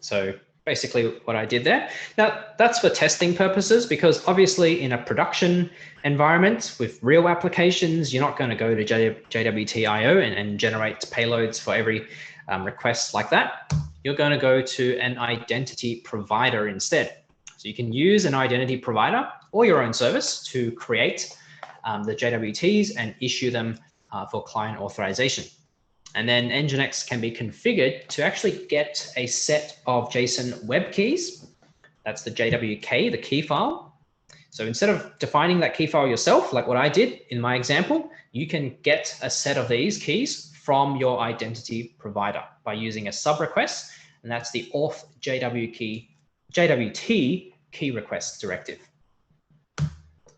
So basically what I did there. Now that's for testing purposes, because obviously in a production environment with real applications, you're not going to go to JWT.io and generate payloads for every request like that. You're going to go to an identity provider instead. So you can use an identity provider or your own service to create the JWTs and issue them for client authorization. And then NGINX can be configured to actually get a set of JSON web keys. That's the JWK, the key file. So instead of defining that key file yourself, like what I did in my example, you can get a set of these keys from your identity provider by using a sub request. And that's the auth JWT key request directive.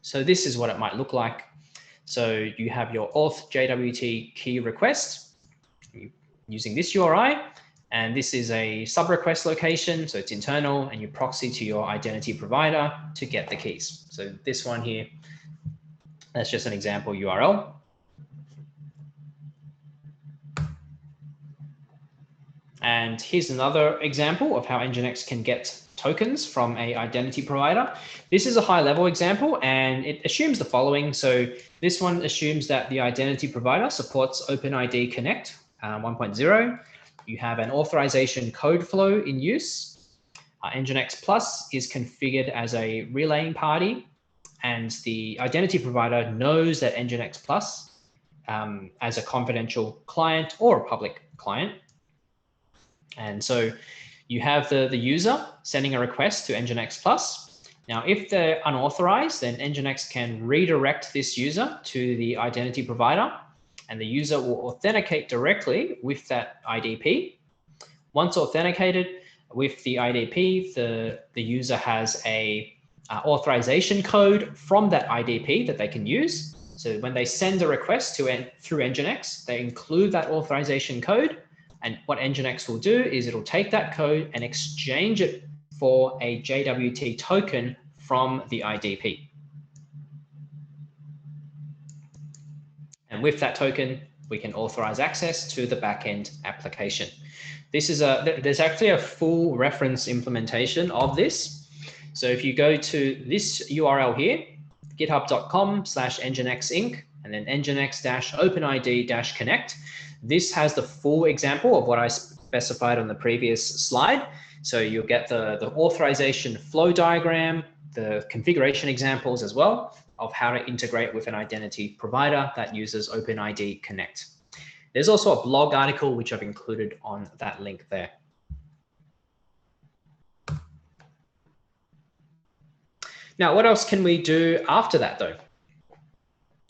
So this is what it might look like. So you have your auth JWT key request using this URI, and this is a sub request location. So it's internal, and you proxy to your identity provider to get the keys. So this one here, that's just an example URL. And here's another example of how NGINX can get tokens from a identity provider. This is a high level example, and it assumes the following. So this one assumes that the identity provider supports OpenID Connect 1.0. You have an authorization code flow in use. NGINX Plus is configured as a relaying party, and the identity provider knows that NGINX Plus as a confidential client or a public client. And so you have the user sending a request to NGINX Plus. Now, if they're unauthorized, then NGINX can redirect this user to the identity provider, and the user will authenticate directly with that IDP. Once authenticated with the IDP, the user has a authorization code from that IDP that they can use. So when they send a request through NGINX, they include that authorization code. And what NGINX will do is it'll take that code and exchange it for a JWT token from the IDP. And with that token, we can authorize access to the backend application. This is there's actually a full reference implementation of this. So if you go to this URL here, github.com/nginxinc, and then nginx-openid-connect, this has the full example of what I specified on the previous slide. So you'll get the authorization flow diagram, the configuration examples as well of how to integrate with an identity provider that uses OpenID Connect. There's also a blog article which I've included on that link there. Now, what else can we do after that though?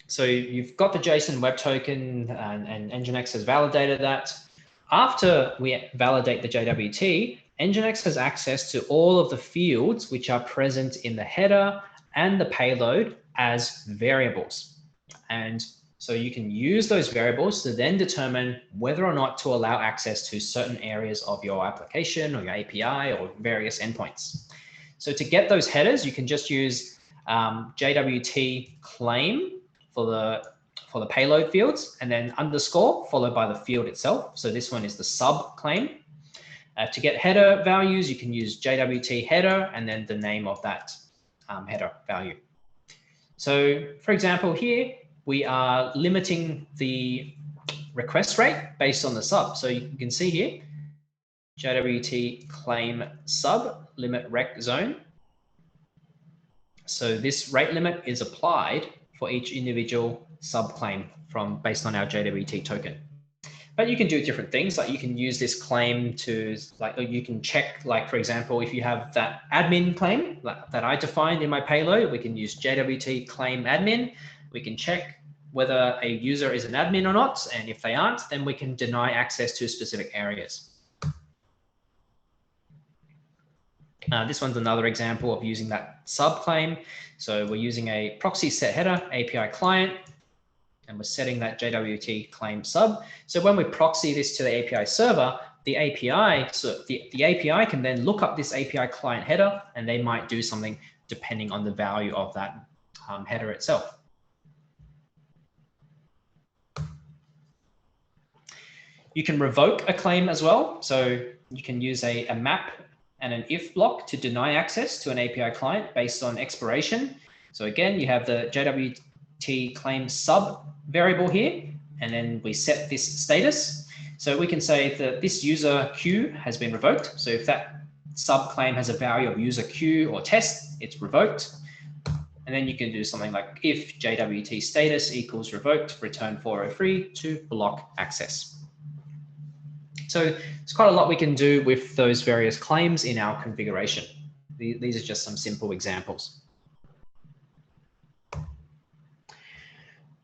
So you've got the JSON web token, and NGINX has validated that. After we validate the JWT, NGINX has access to all of the fields which are present in the header and the payload as variables. And so you can use those variables to then determine whether or not to allow access to certain areas of your application or your API or various endpoints. So to get those headers, you can just use JWT claim for the payload fields, and then underscore followed by the field itself. So this one is the sub claim. To get header values, you can use JWT header and then the name of that header value. So for example, here we are limiting the request rate based on the sub. So you can see here, JWT claim sub limit rec zone. So this rate limit is applied for each individual subclaim based on our JWT token. But you can do different things, like you can use this claim to, you can check, for example, if you have that admin claim that I defined in my payload, we can use JWT claim admin. We can check whether a user is an admin or not, and if they aren't, then we can deny access to specific areas. This one's another example of using that subclaim. So we're using a proxy set header API client, and we're setting that JWT claim sub. So when we proxy this to the API server, the API can then look up this API client header, and they might do something depending on the value of that header itself. You can revoke a claim as well. So you can use a map and an if block to deny access to an API client based on expiration. So again, you have the JWT claim sub variable here, and then we set this status. So we can say that this user queue has been revoked. So if that sub claim has a value of user queue or test, it's revoked. And then you can do something like if JWT status equals revoked, return 403 to block access. So there's quite a lot we can do with those various claims in our configuration. These are just some simple examples.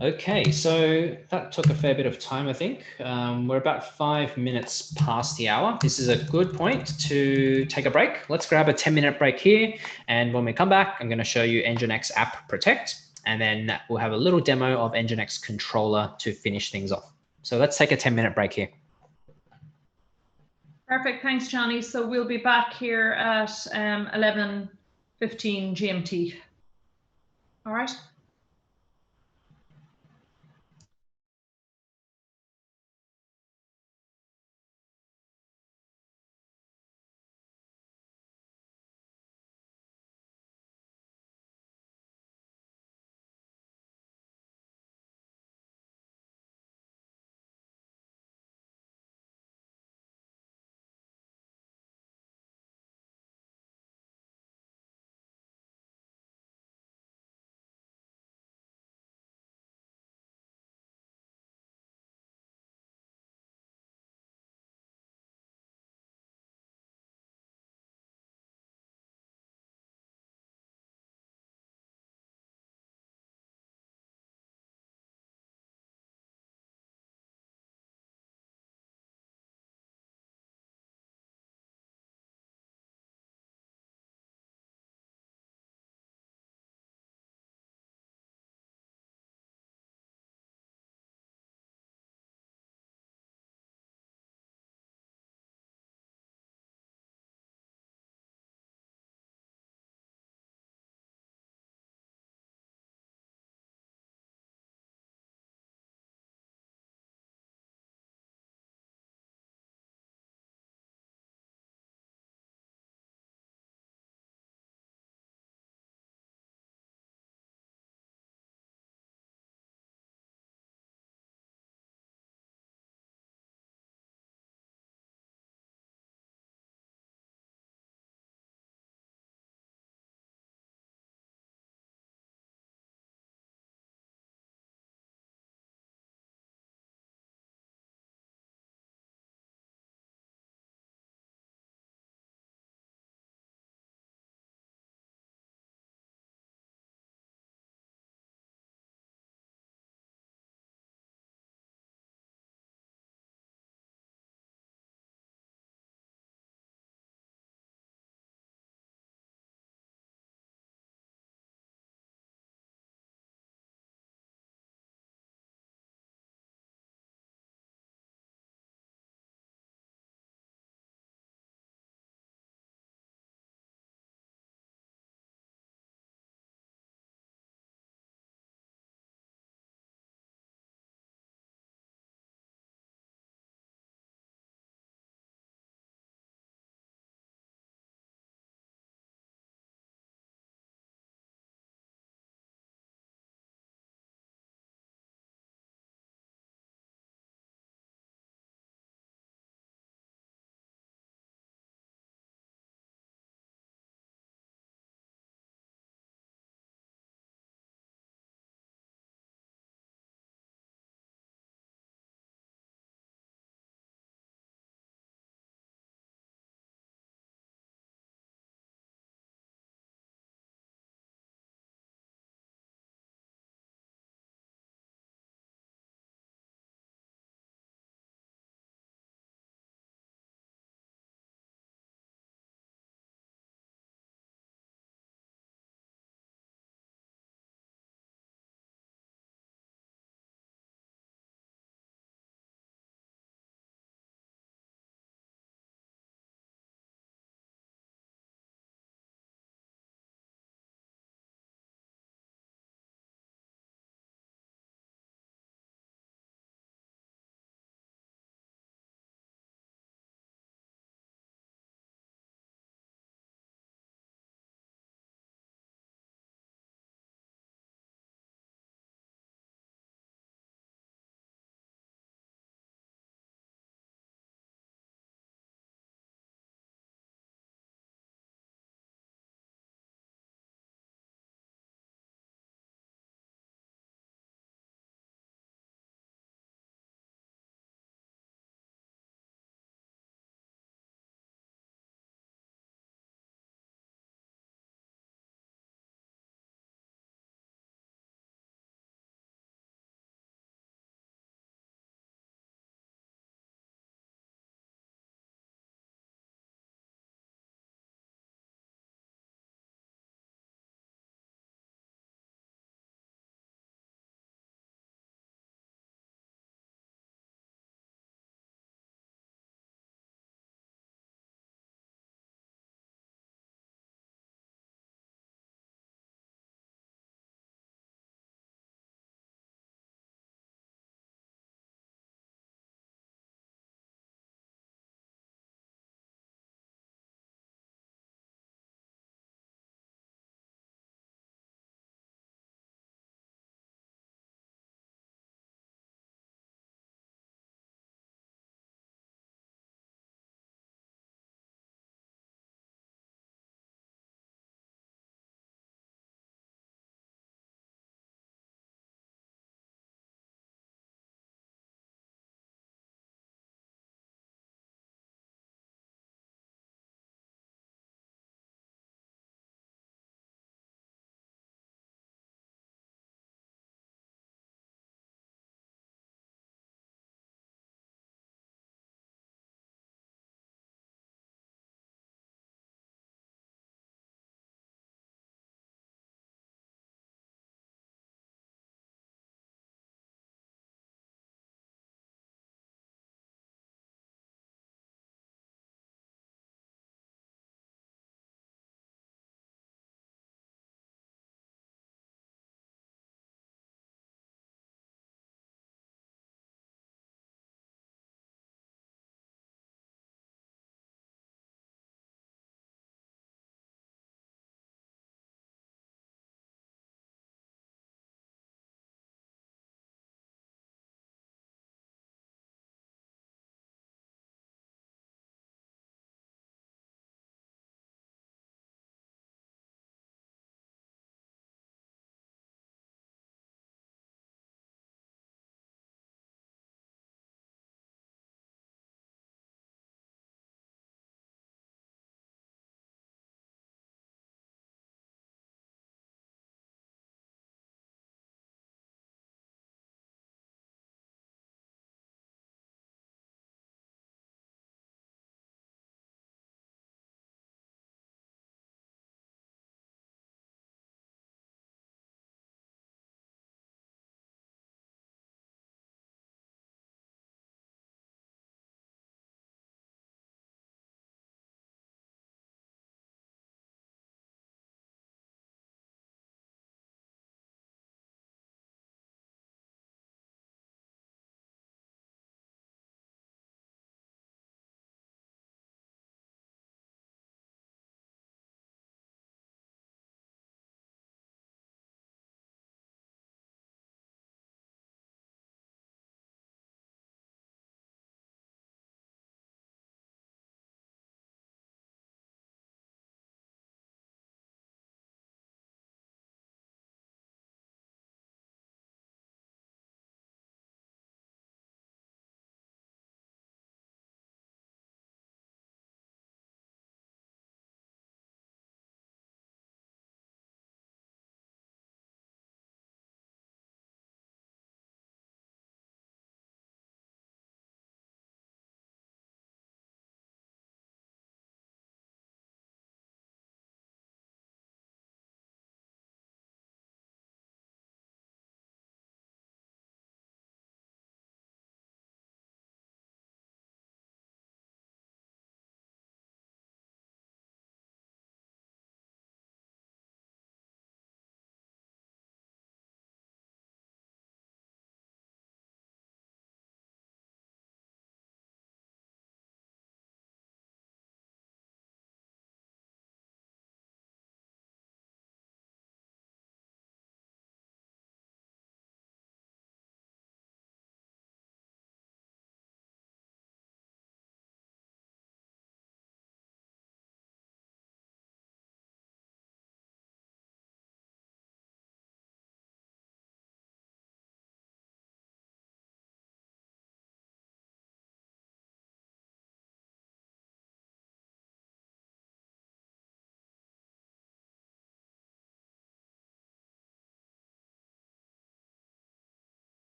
Okay, so that took a fair bit of time, I think. We're about 5 minutes past the hour. This is a good point to take a break. Let's grab a 10-minute break here. And when we come back, I'm going to show you NGINX App Protect, and then we'll have a little demo of NGINX Controller to finish things off. So let's take a 10-minute break here. Perfect, thanks, Johnny. So we'll be back here at 11:15 GMT. All right.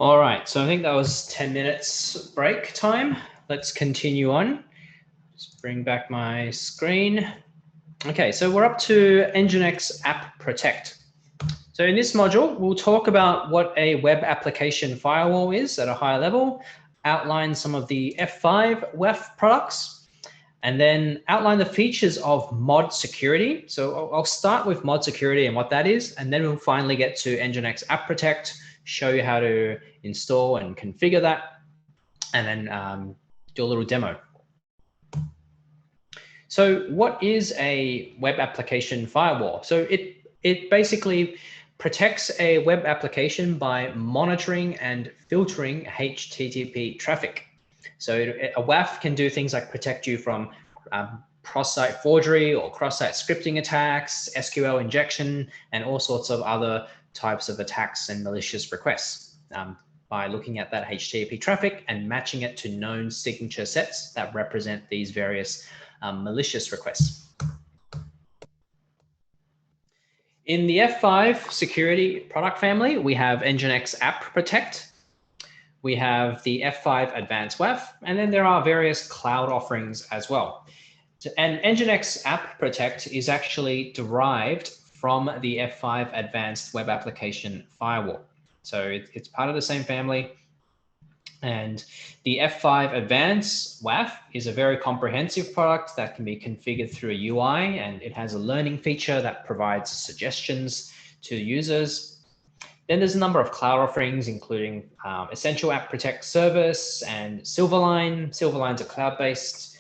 All right, so I think that was 10 minutes break time. Let's continue on. Just bring back my screen. Okay, so we're up to NGINX App Protect. So in this module, we'll talk about what a web application firewall is at a high level, outline some of the F5 WAF products, and then outline the features of mod security. So I'll start with mod security and what that is, and then we'll finally get to NGINX App Protect, show you how to install and configure that, and then do a little demo. So what is a web application firewall? So it basically protects a web application by monitoring and filtering HTTP traffic. So a WAF can do things like protect you from cross-site forgery or cross-site scripting attacks, SQL injection, and all sorts of other types of attacks and malicious requests by looking at that HTTP traffic and matching it to known signature sets that represent these various malicious requests. In the F5 security product family, we have NGINX App Protect. We have the F5 Advanced WAF, and then there are various cloud offerings as well. And NGINX App Protect is actually derived from the F5 Advanced Web Application Firewall. So it's part of the same family. And the F5 Advanced WAF is a very comprehensive product that can be configured through a UI, and it has a learning feature that provides suggestions to users. Then there's a number of cloud offerings, including Essential App Protect Service and Silverline. Silverline's a cloud-based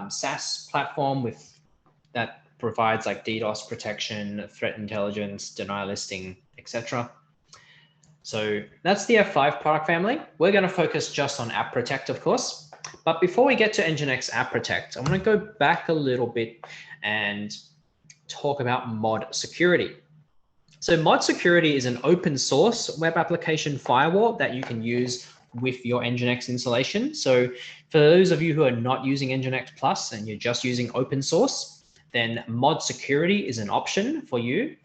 SaaS platform that provides like DDoS protection, threat intelligence, denial listing, etc. So that's the F5 product family. We're going to focus just on App Protect, of course. But before we get to NGINX App Protect, I want to go back a little bit and talk about mod security. So mod security is an open source web application firewall that you can use with your NGINX installation. So for those of you who are not using NGINX Plus and you're just using open source, then mod security is an option for you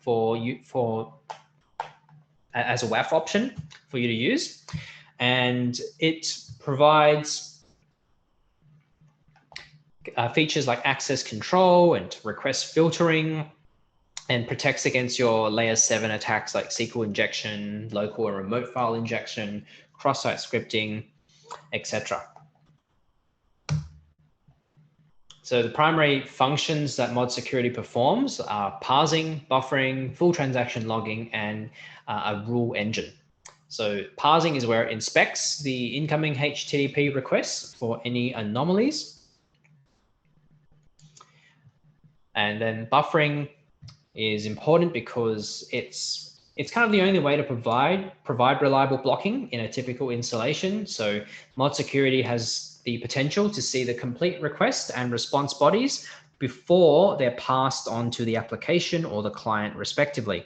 as a WAF option for you to use. And it provides features like access control and request filtering, and protects against your layer 7 attacks like SQL injection, local and remote file injection, cross-site scripting, etc. So the primary functions that mod security performs are parsing, buffering, full transaction logging, and a rule engine. So parsing is where it inspects the incoming HTTP requests for any anomalies. And then buffering is important because it's kind of the only way to provide reliable blocking in a typical installation. So mod security has the potential to see the complete request and response bodies before they're passed on to the application or the client respectively.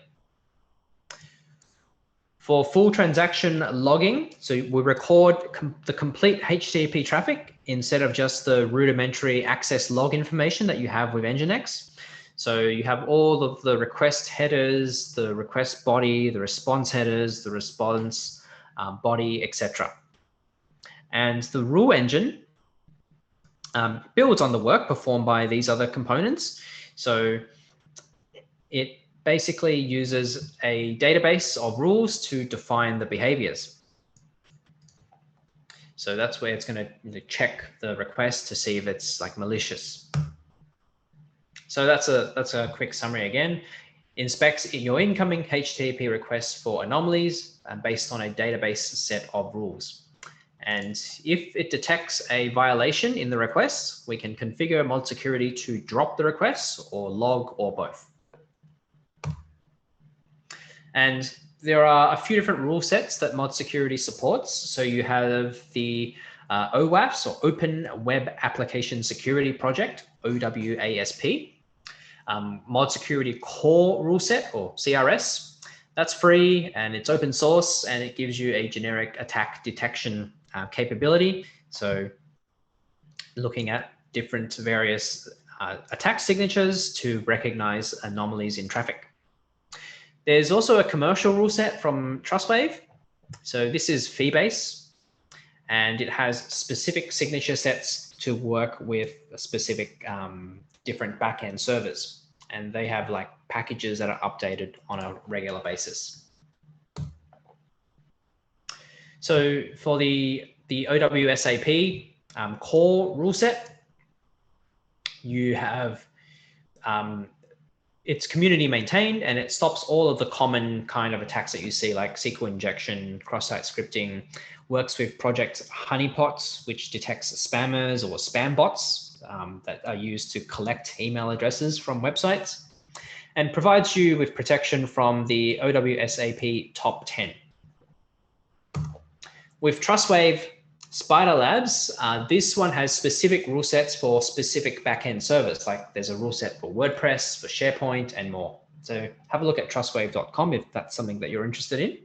For full transaction logging, so we record the complete HTTP traffic instead of just the rudimentary access log information that you have with NGINX. So you have all of the request headers, the request body, the response headers, the response body, etc. And the rule engine builds on the work performed by these other components. So it basically uses a database of rules to define the behaviors. So that's where it's going to check the request to see if it's like malicious. So that's a quick summary again. Inspects your incoming HTTP requests for anomalies based on a database set of rules. And if it detects a violation in the request, we can configure mod security to drop the request or log or both. And there are a few different rule sets that mod security supports. So you have the OWASP, or Open Web Application Security Project, OWASP. Mod security core rule set, or CRS. That's free and it's open source, and it gives you a generic attack detection capability. So looking at different various attack signatures to recognize anomalies in traffic. There's also a commercial rule set from Trustwave, So this is fee-based, and it has specific signature sets to work with a specific different backend servers. And they have like packages that are updated on a regular basis. So for the OWSAP core rule set, you have it's community maintained, and it stops all of the common kind of attacks that you see, like SQL injection, cross-site scripting, works with Project Honeypot, which detects spammers or spam bots that are used to collect email addresses from websites, and provides you with protection from the OWSAP top 10. With TrustWave Spider Labs, this one has specific rule sets for specific backend servers. Like there's a rule set for WordPress, for SharePoint, and more. So have a look at trustwave.com if that's something that you're interested in.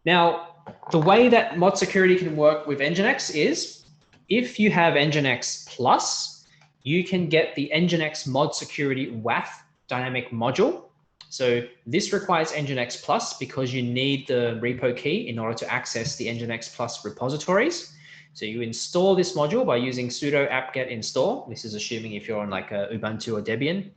Now, the way that mod security can work with NGINX is if you have NGINX Plus, you can get the NGINX mod security WAF dynamic module. So this requires NGINX Plus because you need the repo key in order to access the NGINX Plus repositories. So you install this module by using sudo apt-get install. This is assuming if you're on like a Ubuntu or Debian.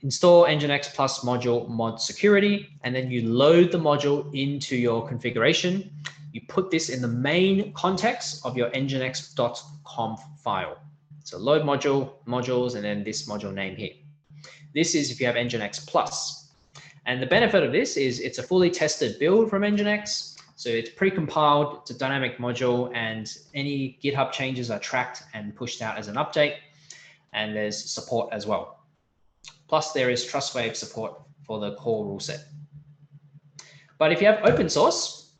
Install NGINX Plus module mod security, and then you load the module into your configuration. You put this in the main context of your nginx.conf file. So load module, modules, and then this module name here. This is if you have NGINX Plus. And the benefit of this is it's a fully tested build from NGINX. So it's pre-compiled, it's a dynamic module, and any GitHub changes are tracked and pushed out as an update. And there's support as well. Plus there is TrustWave support for the core rule set. But if you have open source,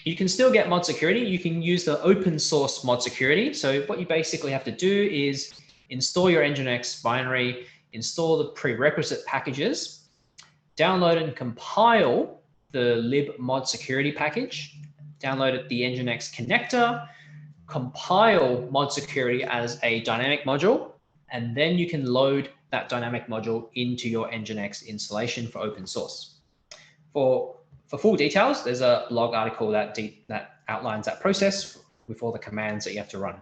you can still get mod security. You can use the open source mod security. So what you basically have to do is install your NGINX binary, install the prerequisite packages, download and compile the lib mod security package, download the NGINX connector, compile mod security as a dynamic module, and then you can load that dynamic module into your NGINX installation for open source. For full details, there's a blog article that outlines that process with all the commands that you have to run.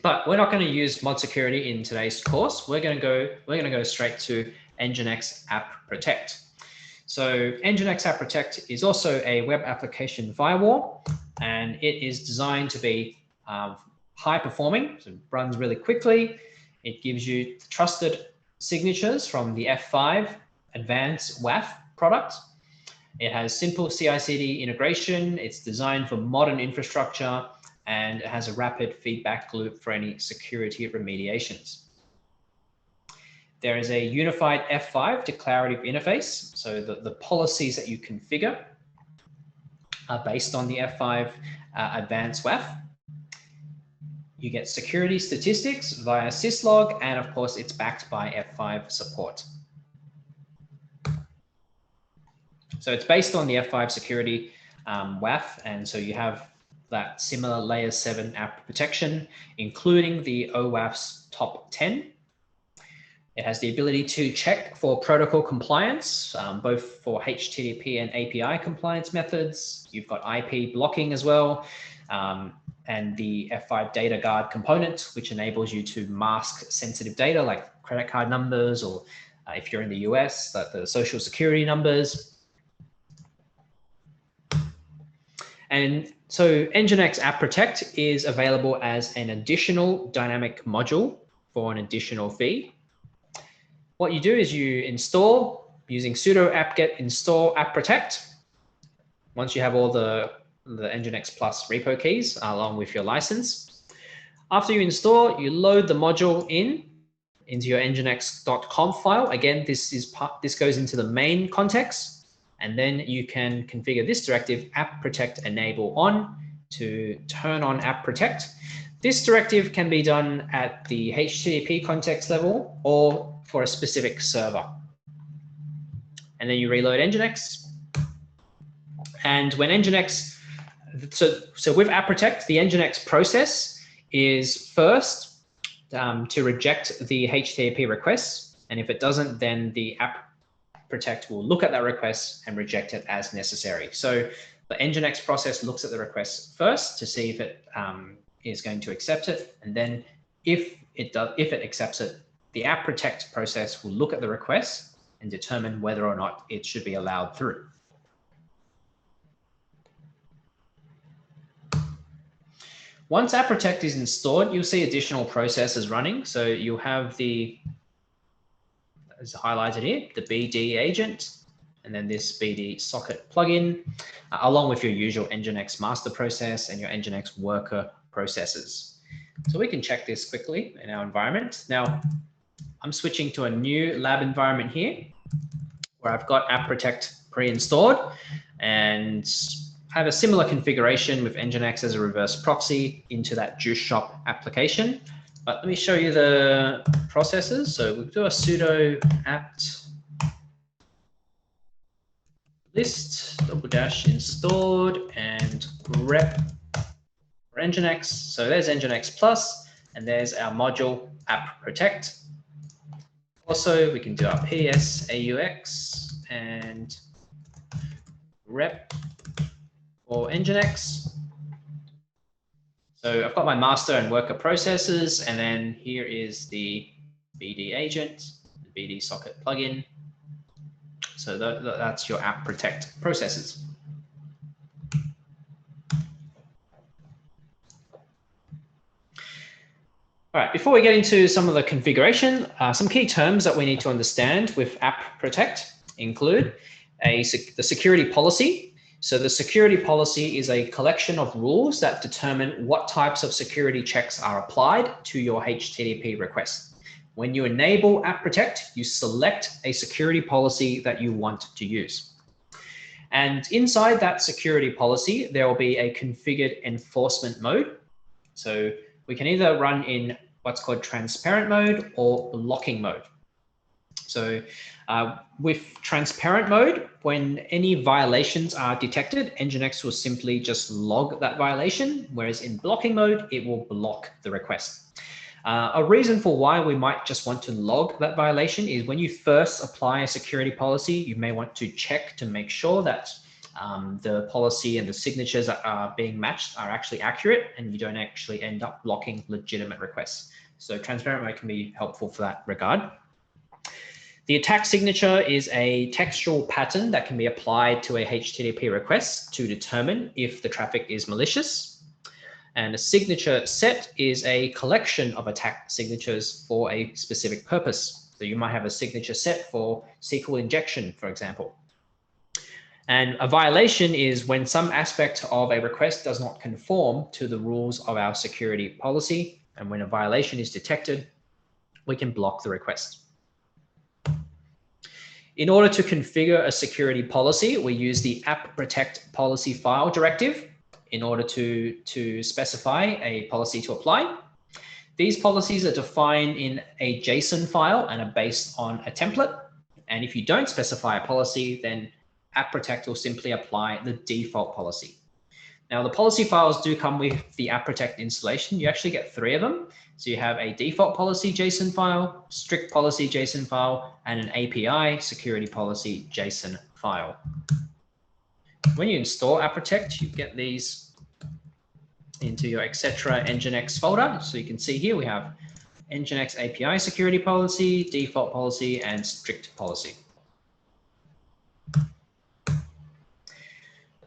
But we're not going to use mod security in today's course. We're going to go straight to NGINX App Protect. So NGINX App Protect is also a web application firewall, and it is designed to be high performing, so it runs really quickly. It gives you trusted signatures from the F5 Advanced WAF product. It has simple CI/CD integration. It's designed for modern infrastructure, and it has a rapid feedback loop for any security remediations. There is a unified F5 declarative interface. So the policies that you configure are based on the F5 Advanced WAF. You get security statistics via syslog, and of course, it's backed by F5 support. So it's based on the F5 security WAF, and so you have that similar layer 7 app protection, including the OWAF's top 10. It has the ability to check for protocol compliance, both for HTTP and API compliance methods. You've got IP blocking as well, and the F5 data guard component, which enables you to mask sensitive data like credit card numbers, or if you're in the US, the social security numbers. And so NGINX App Protect is available as an additional dynamic module for an additional fee. What you do is you install using sudo apt-get install app protect. Once you have all the NGINX Plus repo keys along with your license. After you install, you load the module into your nginx.conf file. Again, this goes into the main context. And then you can configure this directive app protect enable on to turn on app protect. This directive can be done at the HTTP context level or for a specific server. And then you reload NGINX. And when NGINX, so with app protect, the NGINX process is first to reject the HTTP requests. And if it doesn't, then the app protect will look at that request and reject it as necessary. So the NGINX process looks at the request first to see if it is going to accept it, and then if it accepts it, the app protect process will look at the request and determine whether or not it should be allowed through. Once app protect is installed, you'll see additional processes running. So you'll have the, as highlighted here, the BD agent, and then this BD socket plugin, along with your usual NGINX master process and your NGINX worker processes. So we can check this quickly in our environment. Now, I'm switching to a new lab environment here where I've got app protect pre-installed, and I have a similar configuration with NGINX as a reverse proxy into that Juice Shop application. But let me show you the processes. So we'll do a sudo apt list -- installed and rep for NGINX. So there's NGINX Plus, and there's our module app protect. Also, we can do our PS AUX and rep for NGINX. So I've got my master and worker processes, and then here is the BD agent, the BD socket plugin. So that's your app protect processes. All right, before we get into some of the configuration, some key terms that we need to understand with app protect include the security policy. So the security policy is a collection of rules that determine what types of security checks are applied to your HTTP request. When you enable app protect, you select a security policy that you want to use. And inside that security policy, there will be a configured enforcement mode. So we can either run in what's called transparent mode or blocking mode. So with transparent mode, when any violations are detected, NGINX will simply just log that violation, whereas in blocking mode, it will block the request. A reason for why we might just want to log that violation is when you first apply a security policy, you may want to check to make sure that the policy and the signatures that are being matched are actually accurate, and you don't actually end up blocking legitimate requests. So transparent mode can be helpful for that regard. The attack signature is a textual pattern that can be applied to a HTTP request to determine if the traffic is malicious. And a signature set is a collection of attack signatures for a specific purpose. So you might have a signature set for SQL injection, for example. And a violation is when some aspect of a request does not conform to the rules of our security policy. And when a violation is detected, we can block the request. In order to configure a security policy, we use the app protect policy file directive in order to specify a policy to apply. These policies are defined in a JSON file and are based on a template. And if you don't specify a policy, then app protect will simply apply the default policy. Now, the policy files do come with the app protect installation. You actually get 3 of them. So you have a default policy JSON file, strict policy JSON file, and an API security policy JSON file. When you install app protect, you get these into your etc. NGINX folder. So you can see here we have NGINX API security policy, default policy, and strict policy.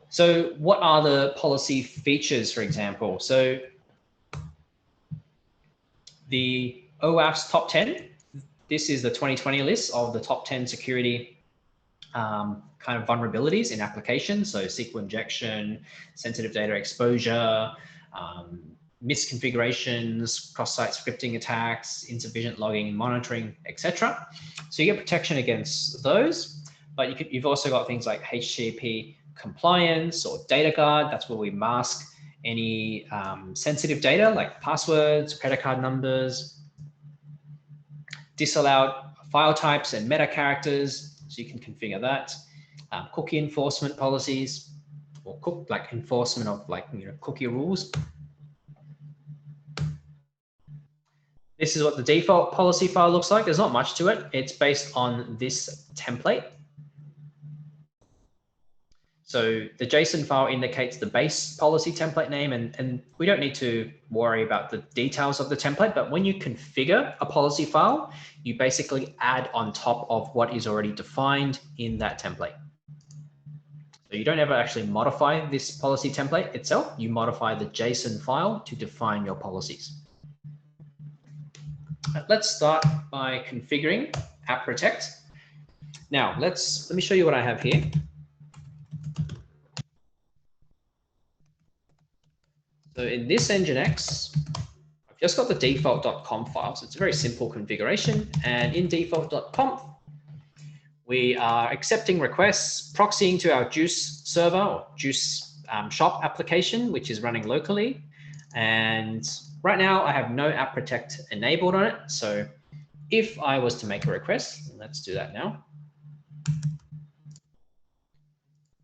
So what are the policy features, for example? So the OWASP top 10, this is the 2020 list of the top 10 security kind of vulnerabilities in applications. So SQL injection, sensitive data exposure, misconfigurations, cross-site scripting attacks, insufficient logging and monitoring, etc. So you get protection against those, but you've also got things like HTTP compliance or data guard. That's where we mask any sensitive data like passwords, credit card numbers, disallowed file types and meta characters. So you can configure that. Cookie enforcement policies, or enforcement of cookie rules. This is what the default policy file looks like. There's not much to it. It's based on this template. So the JSON file indicates the base policy template name, and we don't need to worry about the details of the template, but when you configure a policy file, you basically add on top of what is already defined in that template. So you don't ever actually modify this policy template itself, you modify the JSON file to define your policies. Let's start by configuring app protect. Now let me show you what I have here. So in this NGINX, I've just got the default.conf file. So it's a very simple configuration. And in default.conf, we are accepting requests, proxying to our Juice server or Juice shop application, which is running locally. And right now I have no app protect enabled on it. So if I was to make a request, let's do that now.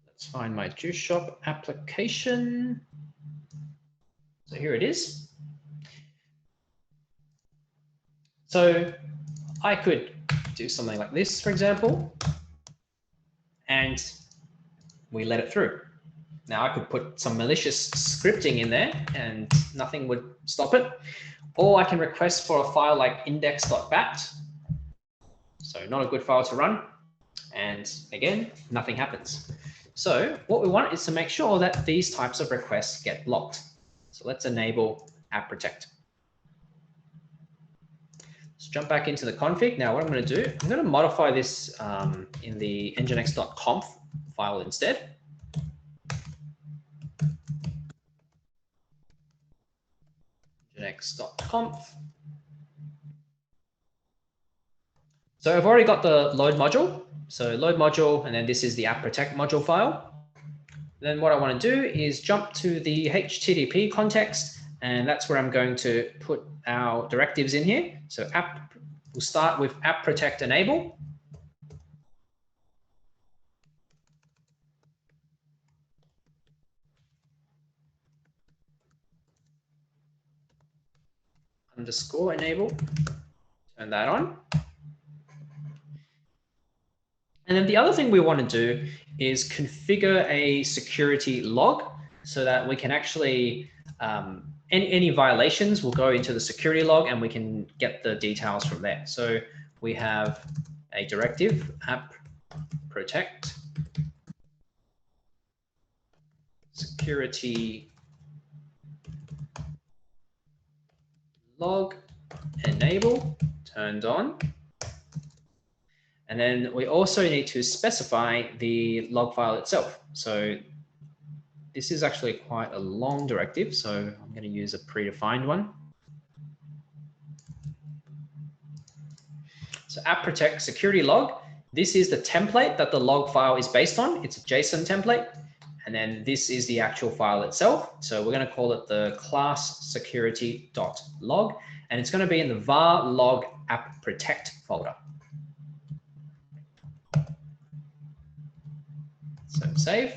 Let's find my Juice shop application. So here it is. So I could do something like this, for example, and we let it through. Now I could put some malicious scripting in there and nothing would stop it. Or I can request for a file like index.bat. So not a good file to run. And again, nothing happens. So what we want is to make sure that these types of requests get blocked. So let's enable app protect. Let's jump back into the config. Now what I'm going to do, I'm going to modify this in the nginx.conf file instead. nginx.conf. So I've already got the load module. So load module, and then this is the app protect module file. Then what I want to do is jump to the HTTP context, and that's where I'm going to put our directives in here. So we'll start with app protect enable. Underscore enable, turn that on. And then the other thing we want to do is configure a security log so that we can actually, any violations will go into the security log and we can get the details from there. So we have a directive app protect security log enable turned on. And then we also need to specify the log file itself. So this is actually quite a long directive, so I'm going to use a predefined one. So app protect security log. This is the template that the log file is based on. It's a JSON template. And then this is the actual file itself. So we're going to call it the class security.log. And it's going to be in the var log app protect folder. So save,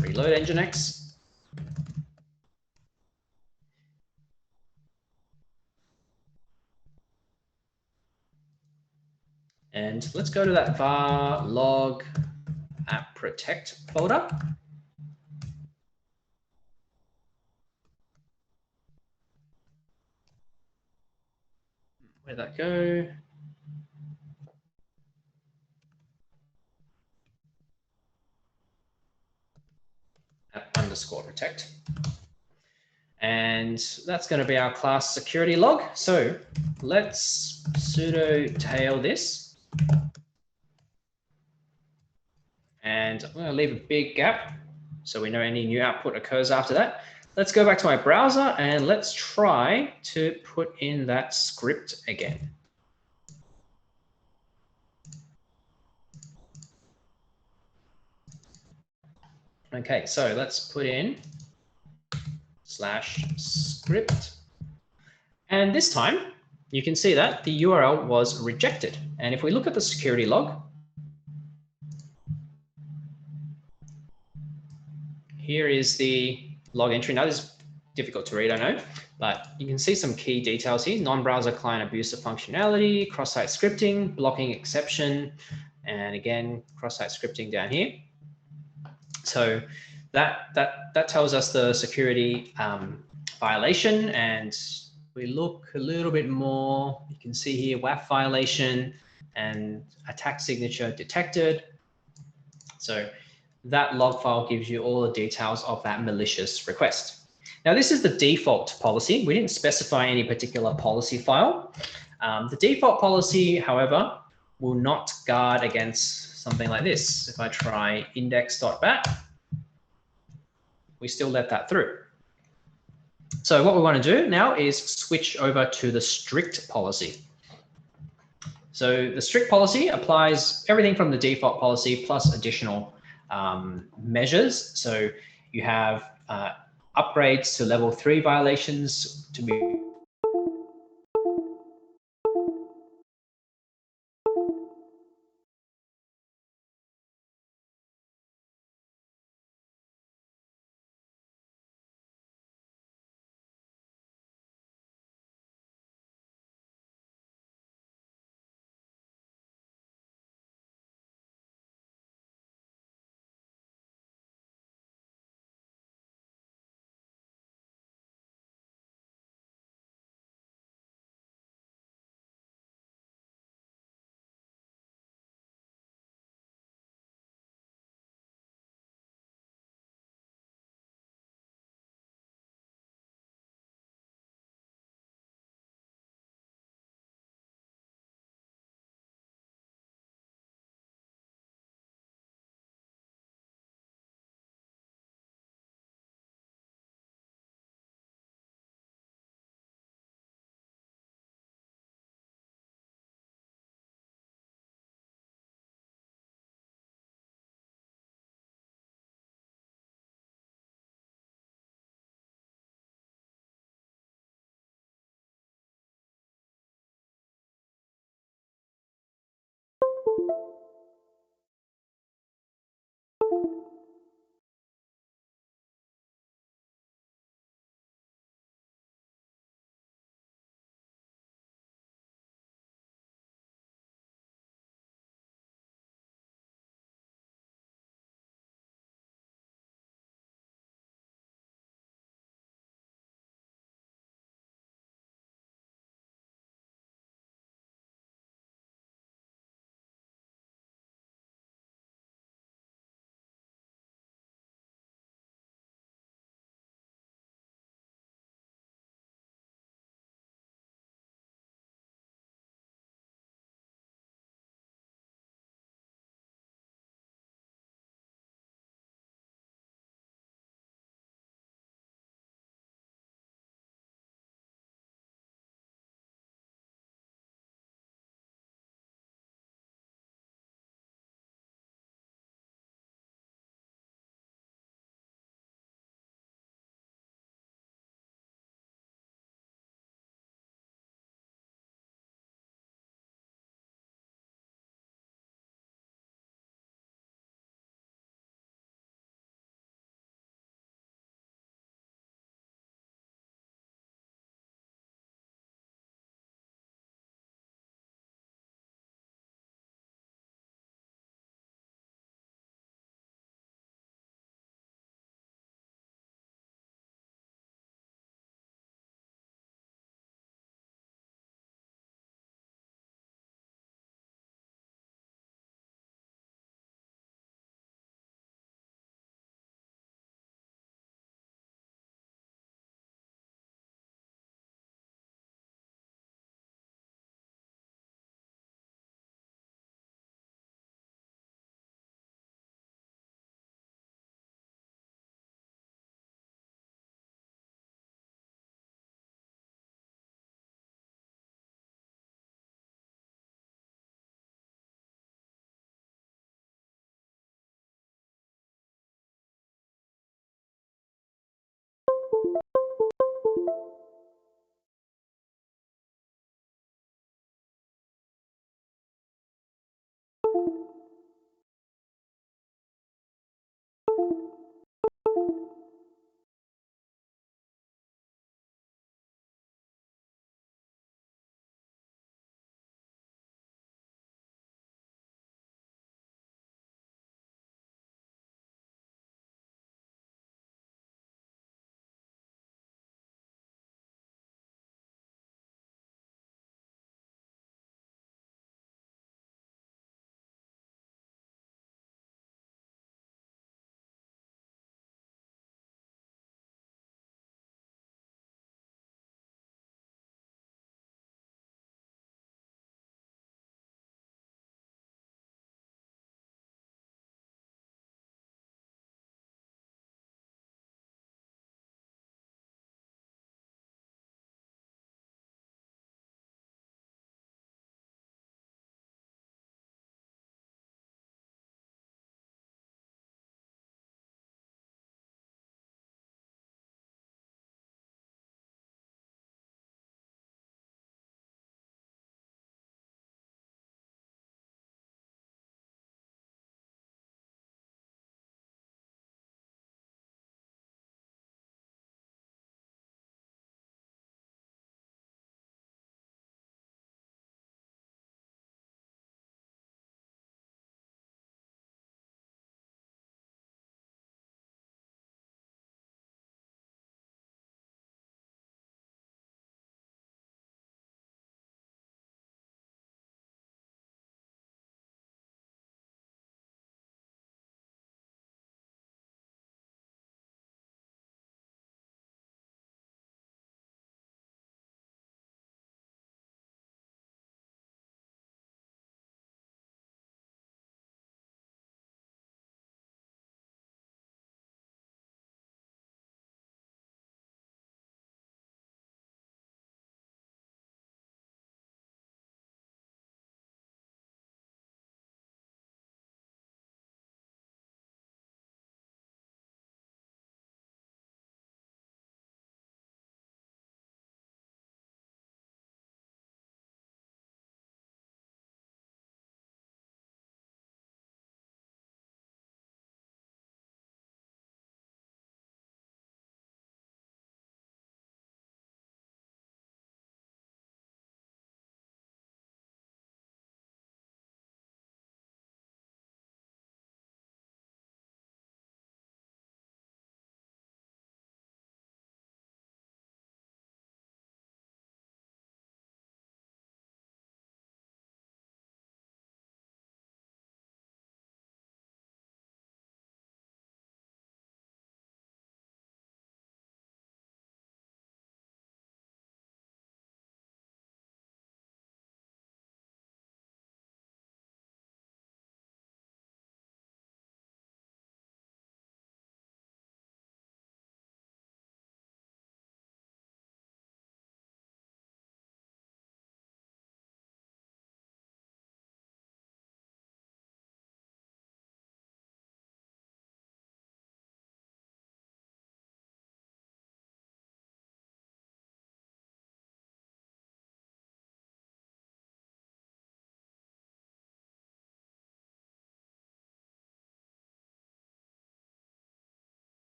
reload NGINX. And let's go to that var log app protect folder. Where'd that go? App underscore protect. And that's going to be our class security log. So let's sudo tail this. And I'm going to leave a big gap so we know any new output occurs after that. Let's go back to my browser and let's try to put in that script again. Okay, so let's put in /script. And this time you can see that the URL was rejected. And if we look at the security log, here is the log entry. Now this is difficult to read, I know, but you can see some key details here: non-browser client abusive functionality, cross-site scripting, blocking exception, And again, cross-site scripting down here. So that tells us the security violation, and we look a little bit more. You can see here WAF violation and attack signature detected. So that log file gives you all the details of that malicious request. Now, this is the default policy. We didn't specify any particular policy file. The default policy, however, will not guard against something like this. If I try index.bat, we still let that through. So what we want to do now is switch over to the strict policy. So the strict policy applies everything from the default policy plus additional measures. So you have upgrades to level 3 violations to be